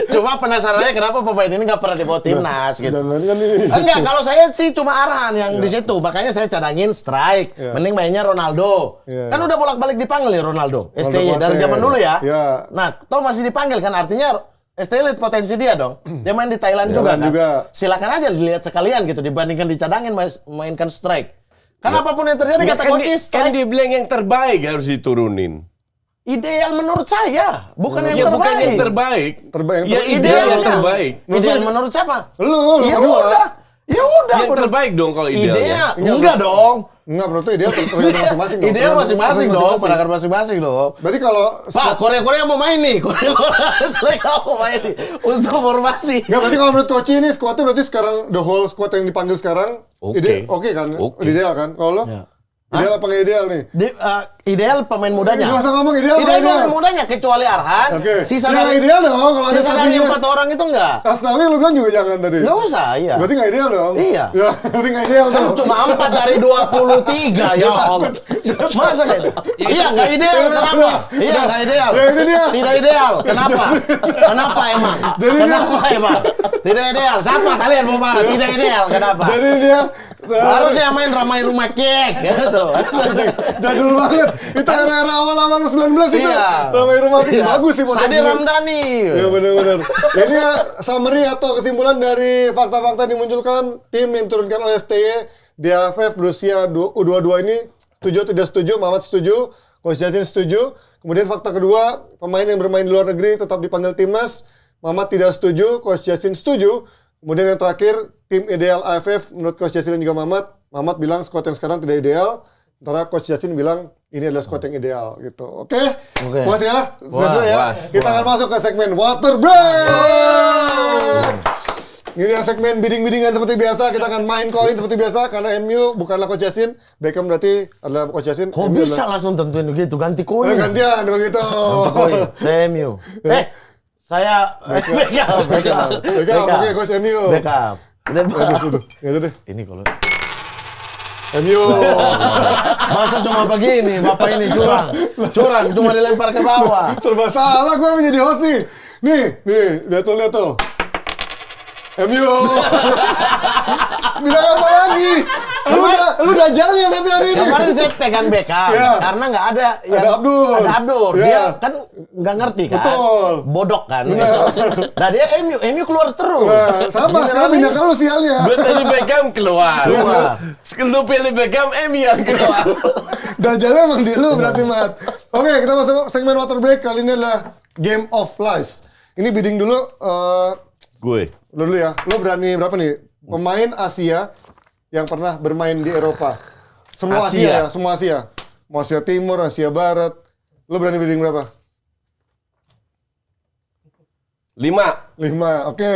Cuma penasarannya kenapa pemain ini nggak pernah dibawa timnas gitu. Dan kan ini. Enggak, kalau saya sih cuma arahan yang di situ. Makanya saya cadangin strike. Iya. Mending mainnya Ronaldo. Iya. Kan udah bolak-balik dipanggil ya Ronaldo. Ronaldo STY dari Kuate. zaman dulu ya. Iya. Nah, toh masih dipanggil kan artinya STY lihat potensi dia dong. Dia main di Thailand juga kan. juga. Silakan aja dilihat sekalian gitu dibandingkan dicadangin mainkan strike. Kan apapun yang terjadi kata coach Kan strike dia bilang yang terbaik harus diturunin. ideal menurut saya, bukan yang Ya terbaik. bukan yang terbaik. Terbaik. Ya ideal yang terbaik. Ideal menurut siapa? Lu Ya berdua. udah. Ya udah. Yang terbaik dong kalau idealnya. Ideal. Enggak dong. Enggak, menurut lu ideal tergantung masing-masing dong. Ideal masing-masing dong, Masing-masing. pandangan masing-masing dong. Berarti kalau Pak, Korea mau main nih. Korea mau main nih untuk formasi. Enggak, berarti kalau menurut coach ini squadnya berarti sekarang the whole squad yang dipanggil sekarang Oke. oke kan? Oke. Ideal kan? Kalau lo? Ya. Ideal apa nggak ideal nih? Ideal pemain mudanya. Nggak usah ngomong ideal. Ideal pemain mudanya kecuali Arhan. Oke. Sisa Ya, dari ideal dong kalau ada sisa dari Satrinya. 4 orang itu enggak. Asnawi lu bilang juga jangan tadi. Enggak usah, iya. Berarti nggak ideal dong? Iya. Ya, berarti nggak ideal Kan dong. cuma 4 dari 23 ya Allah. Masa kan? Iya nggak ideal, kenapa? Iya nggak ideal. Ya, ini dia. Tidak ideal, kenapa? Kenapa emang? Jadi Kenapa emang? Tidak ideal. Siapa kalian mau marah? Tidak ideal, kenapa? Jadi dia Harusnya main ramai rumah kek, gitu. jadul banget. Itu era-era awal-awal 19 itu. Iya. Ramai rumah kita Iya. bagus sih Sade potensinya. Ramdhani. Ya benar-benar. Ini ya summary atau kesimpulan dari fakta-fakta yang dimunculkan tim yang diturunkan oleh STY di AFF berusia U22 ini. Setuju tidak setuju? Mamat setuju, Coach Justin setuju. Kemudian fakta kedua, pemain yang bermain di luar negeri tetap dipanggil timnas. Mamat tidak setuju, Coach Justin setuju. Kemudian yang terakhir, tim ideal AFF menurut Coach Justin dan juga Mamat. Mamat bilang squad yang sekarang tidak ideal. Sementara Coach Justin bilang ini adalah squad yang ideal gitu. Oke? Puas ya? Selesai ya? puas. Kita akan masuk ke segmen Water Break. Ini dia segmen bidding-biddingan seperti biasa. Kita akan main koin seperti biasa. Karena MU bukanlah Coach Justin. Beckham berarti adalah Coach Justin. Kok MU bisa langsung tentuin begitu? Ganti koin. gantian begitu. Saya MU. Saya Beckham. Beckham, oke, Coach MU. Beckham. Aduh. Ya udah deh. Ini kalau MU. masa cuma begini, Bapak ini curang, cuma dilempar ke bawah. Serba salah gue menjadi host nih. Nih, lihat tuh. MU. Bilang apa lagi? Lu dajalnya berarti hari ini. Kemarin saya pegang Beckham, Iya. karena nggak ada yang Ada Abdul. Ada Abdul. Iya. Dia kan nggak ngerti kan. Betul. Bodok kan. Benar. Nah dia MU keluar terus. Nah, sama sekarang pindah ke lu sialnya. Gue tadi Beckham keluar. Keluar. Lu pilih Beckham, Emi yang keluar. Dajalnya emang di lu berarti, Mat. Oke, kita masuk segmen Water Break. Kali ini adalah Game of Lies. Ini bidding dulu. Gue. Lu dulu ya. Lu berani berapa nih? Pemain Asia yang pernah bermain di Eropa. Semua Asia, ya, semua Asia. Mau Asia Timur, Asia Barat. Lu berani bidding berapa? 5. Oke.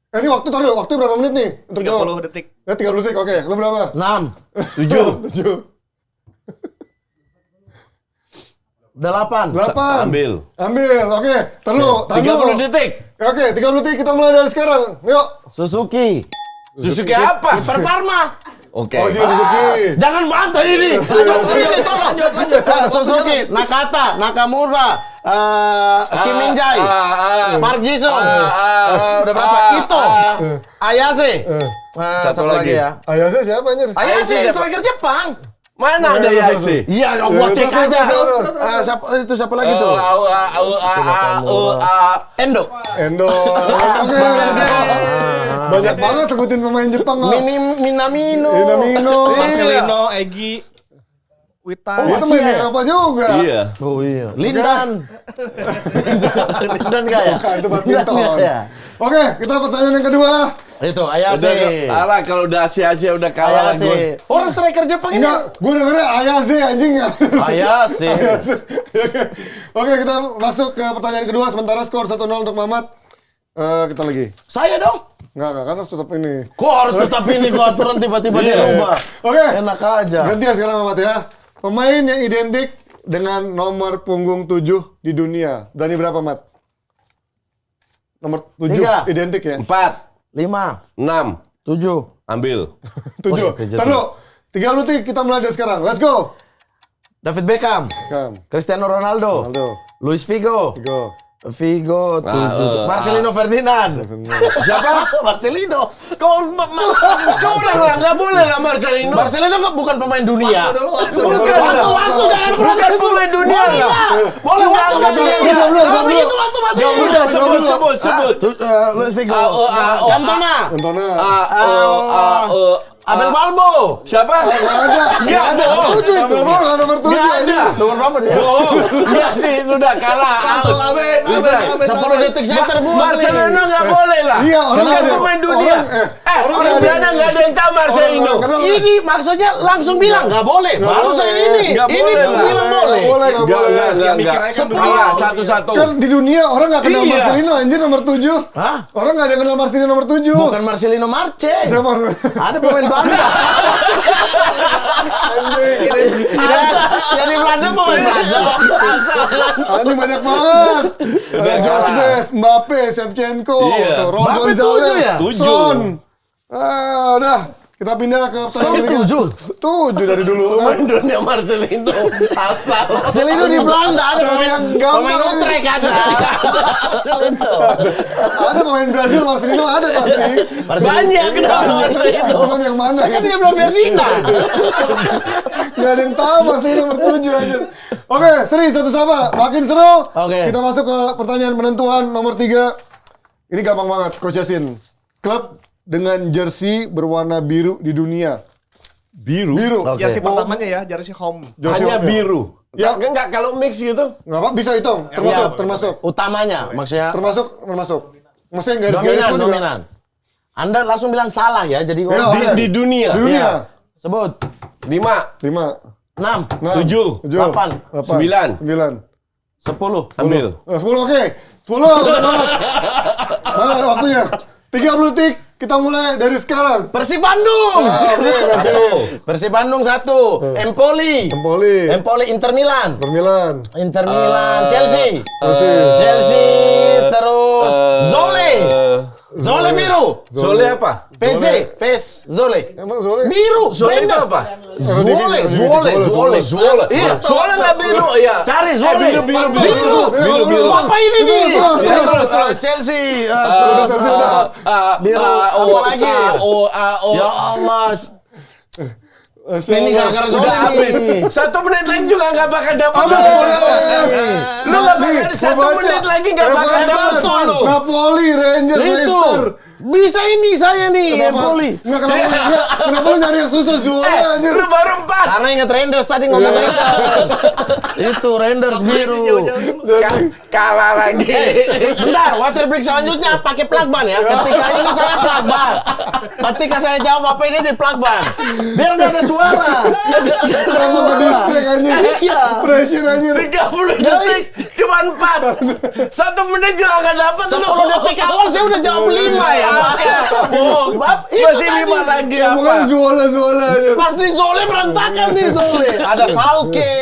Ini waktu taruh, waktu berapa menit nih untuk jawab? 30 detik. Ya 30 detik, oke. Lu berapa? 6, 7. 8. 8. Ambil. Oke. Taruh. 30 detik. Oke, 30 detik kita mulai dari sekarang. Yuk. Suzuki. Suzuki apa? Kiper Parma. Oke. Oh, Suzuki. Jangan bantah ini. Lanjut. Suzuki, Nakata, Nakamura, Kim Min Jae, Park Ji Sung, udah berapa? Ito, Ayase. Satu lagi. ya. Ayase siapa anjir? Ayase, striker Jepang. Mana ada Yasi? Iya, gua cek terus, aja. terus. Siapa lagi tuh? Endo. Oke. Banyak banget sebutin pemain Jepang. Minamino. Marcelino, Egi, Witan. Itu main di Eropa juga. Iya. Oh iya. Lindan. Lindan enggak ya? Bukan, itu Lindan badminton. nggak ya? Oke, kita pertanyaan yang kedua. Itu Ayase. Alah kalau udah Asia udah kalah gue. Ayase. Orang striker Jepang ini. Enggak, gue dengernya Ayase anjing ya. Ayase. Oke, kita masuk ke pertanyaan kedua. Sementara skor 1-0 untuk Mamat. Kita lagi. Saya dong. Enggak, kan harus tetap ini. Kok harus tetap ini kok aturan tiba-tiba dirubah. Oke. Enak aja. Gantian sekarang Mamat ya. Pemain yang identik dengan nomor punggung 7 di dunia. Berani berapa, Mat? Nomor 7 Tiga. identik ya. 4, 5, 6, 7. ambil. 7. Taruh. 3 detik kita mulai dari sekarang. Let's go. David Beckham, Kam. Cristiano Ronaldo, Ronaldo. Luis Figo, Go. 7. Marcelino Ferdinand. Siapa? Marcelino. Kau curang lah, nggak boleh lah Marcelino. Marcelino kan bukan pemain dunia. Bukan bukan pemain dunia lah. Boleh waktu Ya udah sebut. Luis Figo. Cantona. Cantona. Abel Balbo. Siapa? Nggak ada. Nomor 7 aja. Nomor berapa dia? Enggak sih, sudah kalah. 10 detik saya terbuat. Marcelino nggak boleh lah. Iya, orang bukan ada. pemain dunia. Orang Belanda nggak ada yang tahu Marcelino. Ini maksudnya langsung bilang nggak boleh. Baru saya ini bilang boleh. Enggak. Satu-satu. Kan di dunia orang nggak kenal Iya. Marcelino anjir nomor 7. Hah? Orang nggak ada yang kenal Marcelino nomor 7. Bukan Marcelino Marce. Siapa? Ada pemain Belanda. Jadi Belanda pemain Belanda. Ini banyak banget. George Best, Mbappe, Shevchenko, Iya. Raul Mbappe Gonzalez, 7 ya? Son. Udah. Kita pindah ke Son pertandingan 7? 7 dari dulu. Pemain dunia Marcelino asal. Marcelino di Belanda ada Cari yang gampang. pemain Utrecht ada. Marcelino. Ada pemain Brazil, Marcelino ada pasti. Banyak kenapa Marcelino. Pemain yang mana? Saya kan dia belum Ferdinand. Gak ada yang tahu Marcelino nomor 7 aja. Oke, Sri, satu sama. Makin seru. Oke. Kita masuk ke pertanyaan penentuan nomor 3. Ini gampang banget, Coach Yasin. Klub dengan jersey berwarna biru di dunia. Biru. Biru. Oke. Jersey pertamanya ya, jersey home. Jersey Hanya apa? biru. Ya. Enggak kalau mix gitu. Nggak apa, bisa hitung. Termasuk, Iya, termasuk. Utamanya maksudnya Termasuk. Maksudnya garis-garis dominan, pun juga. dominan. Anda langsung bilang salah ya. Jadi Ya, Di, oke. di dunia. Di dunia. Iya. Sebut 5, 5, 6, 7, 8, 9. 10. Ambil. 10, oke. 10, udah banget. Mana waktunya? 30 detik. Kita mulai dari sekarang. Persib Bandung. Oke, Persib Bandung 1. Empoli. Empoli Inter Milan. Milan. Inter Milan. Chelsea. Chelsea. Chelsea. Terus Zole. Zole biru. Zole apa? PES Zole. Emang Zole? Biru. Zole itu Beda. apa? Zole. Iya. Zole nggak biru ya? Cari Zole. Biru. Apa ini nih? Terus. Chelsea. Biru. Apa lagi? Ya Allah. Ini gara-gara Zole Udah habis. nih. 1 menit lagi juga nggak bakal dapat. Lu nggak bakal 1 menit lagi nggak bakal dapat lu. Napoli, Rangers, Itu. Leicester. Bisa ini saya nih, Empoli. Nggak, kenapa lu nyari yang susah Zole anjir? Lu baru 4. Karena inget Renders tadi ngomong Renders. Itu Renders biru. Kalah lagi. Bentar, water break selanjutnya pakai plug ban ya. Ketika ini saya plug ban. Ketika saya jawab apa ini di plug ban. Biar nggak ada suara. Langsung ke distrik anjir. Iya. Pressure anjir. 30 detik cuma 4. 1 menit juga nggak dapat lu. 10 detik awal saya udah jawab 5 ya. Oh, Itu masih tadi. 5 lagi Pokoknya apa? Zole anjir. Pas di Zole berantakan nih Zole. Ada Salke.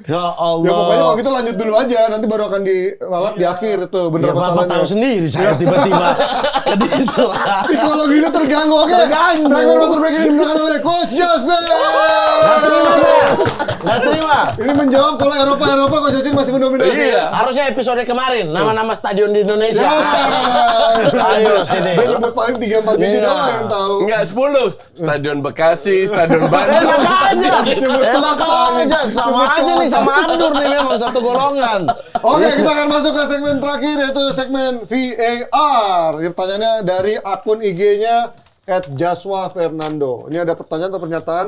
Ya Allah. Ya pokoknya kalau gitu lanjut dulu aja, nanti baru akan diralat di akhir itu bener Ya, Bapak masalahnya. tahu sendiri saya tiba-tiba jadi salah. Psikologinya terganggu, oke. Terganggu. Segmen water break ini dimenangkan oleh Coach Justin. Nggak terima saya. Nggak terima. Ini menjawab kalau Eropa Coach Justin masih mendominasi. Iya. Harusnya episode kemarin nama-nama stadion di Indonesia. Ayo sini. Dia nyebut paling 3-4 biji Iya. doang yang tahu. Enggak 10. Stadion Bekasi, Stadion Bandung. Enak aja. Nyebut Enak kota. aja. Sama Nyebut aja nih kota. sama Abdur nih memang satu golongan. Oke, kita akan masuk ke segmen terakhir yaitu segmen VAR. Ini pertanyaannya dari akun IG-nya @jaswafernando. Ini ada pertanyaan atau pernyataan.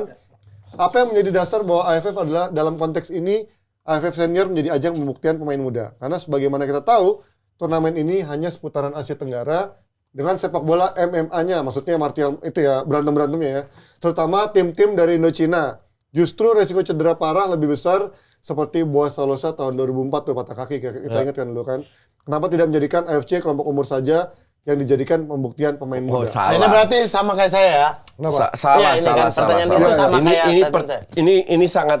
Apa yang menjadi dasar bahwa AFF adalah dalam konteks ini AFF Senior menjadi ajang pembuktian pemain muda? Karena sebagaimana kita tahu, turnamen ini hanya seputaran Asia Tenggara dengan sepak bola MMA-nya, maksudnya martial itu ya, berantem-berantemnya ya. Terutama tim-tim dari Indochina. Justru resiko cedera parah lebih besar seperti Boas Salosa tahun 2004 tuh patah kaki kita ingat kan dulu kan. Kenapa tidak menjadikan AFC kelompok umur saja yang dijadikan pembuktian pemain Oh, muda? salah. Ini berarti sama kayak saya ya. Kenapa? Salah, Iya, ini salah, kan salah, pertanyaan salah. itu sama Ini kayak ini statement saya. ini sangat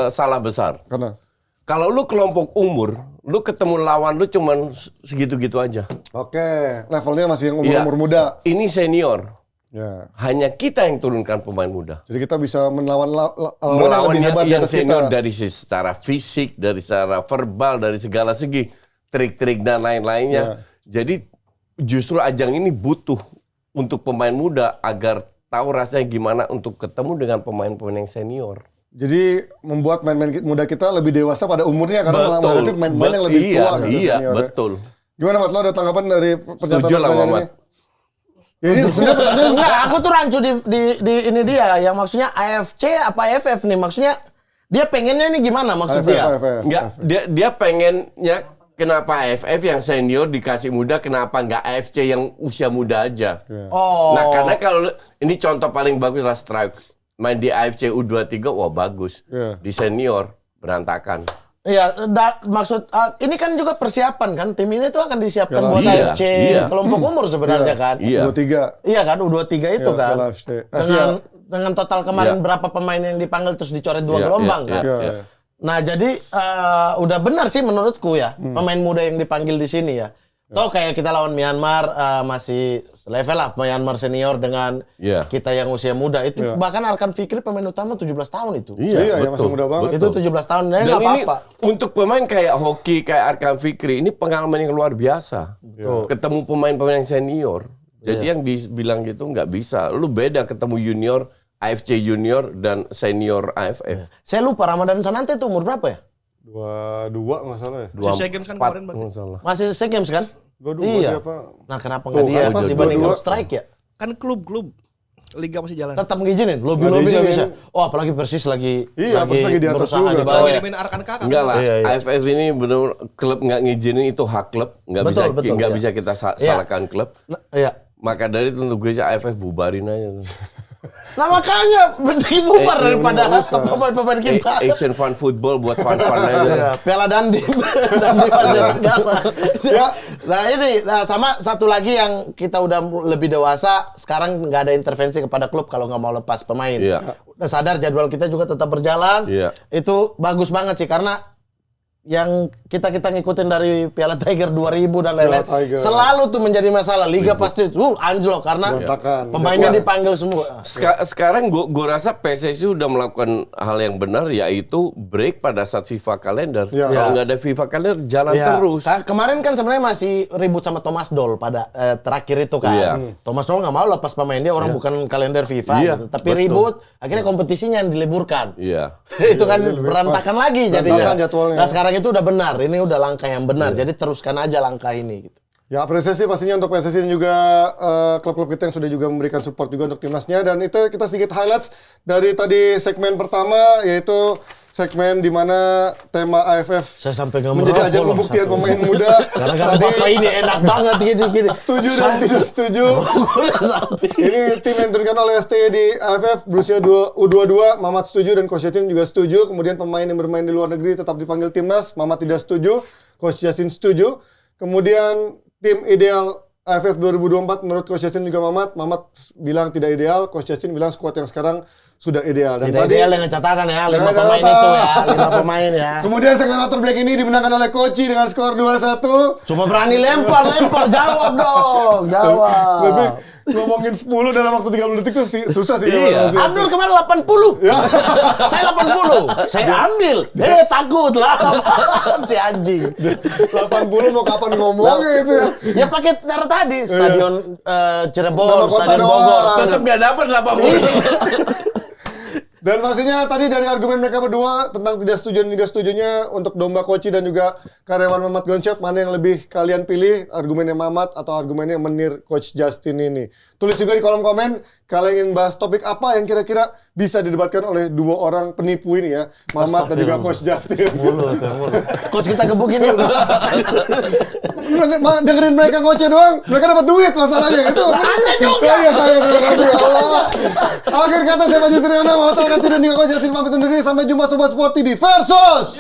salah besar. Karena Kalau lu kelompok umur, lu ketemu lawan lu cuman segitu-gitu aja. oke, levelnya masih yang Iya. umur muda. Ini senior. Ya. Hanya kita yang turunkan pemain muda. Jadi kita bisa melawan lawan yang Melawan lebih hebat di yang atas senior kita. dari secara fisik, dari secara verbal, dari segala segi, trik-trik dan lain-lainnya. Jadi justru ajang ini butuh untuk pemain muda agar tahu rasanya gimana untuk ketemu dengan pemain-pemain yang senior. Jadi membuat main-main muda kita lebih dewasa pada umurnya karena menghadapi pemain-pemain yang lebih iya, tua gitu iya, senior, ya. betul. Gimana Mat, lo ada tanggapan dari Setuju lah, pertanyaan Muhammad. ini? Ya ini sebenarnya pertanyaan Enggak, aku tuh rancu di ini dia yang maksudnya AFC apa AFF nih maksudnya dia pengennya ini gimana maksud dia? AFF. Enggak, dia pengennya kenapa AFF yang senior dikasih muda, kenapa nggak AFC yang usia muda aja? Oh. Nah, karena kalau ini contoh paling bagus lah Strike. Main di AFC U23, wah bagus. Di senior, berantakan. Iya, maksud ini kan juga persiapan kan. Tim ini tuh akan disiapkan buat Iya, AFC iya. kelompok umur sebenarnya kan. Iya. U23. Iya kan, U23 itu kan. Piala AFC. Dengan total kemarin berapa pemain yang dipanggil terus dicoret 2 gelombang kan. Iya. Nah, jadi udah benar sih menurutku ya, pemain muda yang dipanggil di sini ya. Toh kayak kita lawan Myanmar masih level lah Myanmar senior dengan kita yang usia muda itu bahkan Arkan Fikri pemain utama 17 tahun itu. Iya, yang masih muda banget. Itu 17 tahun dan ini apa-apa. untuk pemain kayak hoki kayak Arkan Fikri ini pengalaman yang luar biasa. Ketemu pemain-pemain senior. Jadi yang dibilang gitu nggak bisa. Lu beda ketemu junior AFC junior dan senior AFF. Saya lupa Ramadan Sanante itu umur berapa ya? 22 nggak salah ya. Si SEA Games kan kemarin berarti. Masih SEA Games kan? 22 Iya. dia apa? Nah, kenapa nggak dia kan pas dibandingkan 22. Strike ya? Kan klub-klub Liga masih jalan. Tetap ngizinin, lobby-lobby nggak bisa. Oh, apalagi Persis lagi Iya, Persis lagi di atas berusaha juga. di bawah ya. Main Arkan Kakak. Enggak lah, Iya. AFF ini benar klub nggak ngizinin itu hak klub, nggak bisa Betul, nggak iya. bisa kita salahkan klub. Nah, iya. Maka dari itu untuk gue AFF bubarin aja. Nah makanya mending bubar daripada usah. pemain-pemain kita. Asian Fun Football buat fun-fun aja. Ya, Piala Dandim Asia Tenggara. Ya. Nah sama satu lagi yang kita udah lebih dewasa, sekarang nggak ada intervensi kepada klub kalau nggak mau lepas pemain. Iya. Udah sadar jadwal kita juga tetap berjalan. Iya. Itu bagus banget sih karena yang kita ngikutin dari Piala Tiger 2000 dan lain-lain Piala Tiger. selalu tuh menjadi masalah. Liga pasti anjlok karena Berantakan. pemainnya dipanggil semua. Sekarang gue rasa PSSI sudah melakukan hal yang benar, yaitu break pada saat FIFA kalender. Iya. Kalau nggak ada FIFA kalender jalan Iya. terus. Kemarin kan sebenarnya masih ribut sama Thomas Doll pada terakhir itu kan. Iya. Thomas Doll nggak mau lepas pemain dia orang bukan kalender FIFA Iya, gitu. Tapi betul. ribut, akhirnya kompetisinya yang diliburkan. Iya. Itu kan lebih berantakan pas. lagi Berantakan jadinya. jadwalnya. Nah sekarang itu udah benar, ini udah langkah yang benar. Jadi teruskan aja langkah ini gitu. Ya apresiasi pastinya untuk PSSI dan juga klub-klub kita yang sudah juga memberikan support juga untuk timnasnya. Dan itu kita sedikit highlights dari tadi segmen pertama, yaitu segmen di mana tema AFF Saya sampai nggak menjadi merokok ajang loh, pembuktian satu. pemain muda. Gara-gara Tadi bapak ini enak banget gini. setuju dan tidak setuju. Sampai. Ini tim yang diturunkan oleh STY di AFF berusia U22, Mamat setuju dan Coach Yasin juga setuju. Kemudian pemain yang bermain di luar negeri tetap dipanggil timnas, Mamat tidak setuju, Coach Yasin setuju. Kemudian tim ideal AFF 2024 menurut Coach Yasin juga Mamat bilang tidak ideal, Coach Yasin bilang skuad yang sekarang sudah ideal. Dan Tidak ideal dengan catatan ya, 5 Dengan pemain catatan. itu ya, 5 pemain ya. Kemudian segmen Outer Black ini dimenangkan oleh Koci dengan skor 2-1. Cuma berani lempar, jawab dong, jawab. Tapi ngomongin 10 dalam waktu 30 detik itu susah sih. Iya. ya. Abdur kemarin 80. Saya 80. Saya ambil. Takut lah. Si anjing. 80 mau kapan ngomongnya itu ya. Ya pakai cara tadi. Stadion Cirebon, Nama kota Stadion doang. Bogor. Tetap nggak dapat 80. Dan pastinya tadi dari argumen mereka berdua tentang tidak setuju dan juga setujunya untuk domba Koci dan juga karyawan Mamat Gonchef, mana yang lebih kalian pilih, argumennya Mamat atau argumennya menir Coach Justin ini. Tulis juga di kolom komen kalian ingin bahas topik apa yang kira-kira bisa didebatkan oleh dua orang penipu ini ya, Mamat dan juga Coach Justin. Mulut. Coach kita gebukin yuk. Dengerin mereka ngoceh doang, mereka dapat duit masalahnya itu. Anda juga. Iya saya terima kasih ya Allah. Akhir kata saya Maju Sriana, mau tahu kan tidak nih Coach Justin pamit undur diri, sampai jumpa Sobat Sporty di Versus.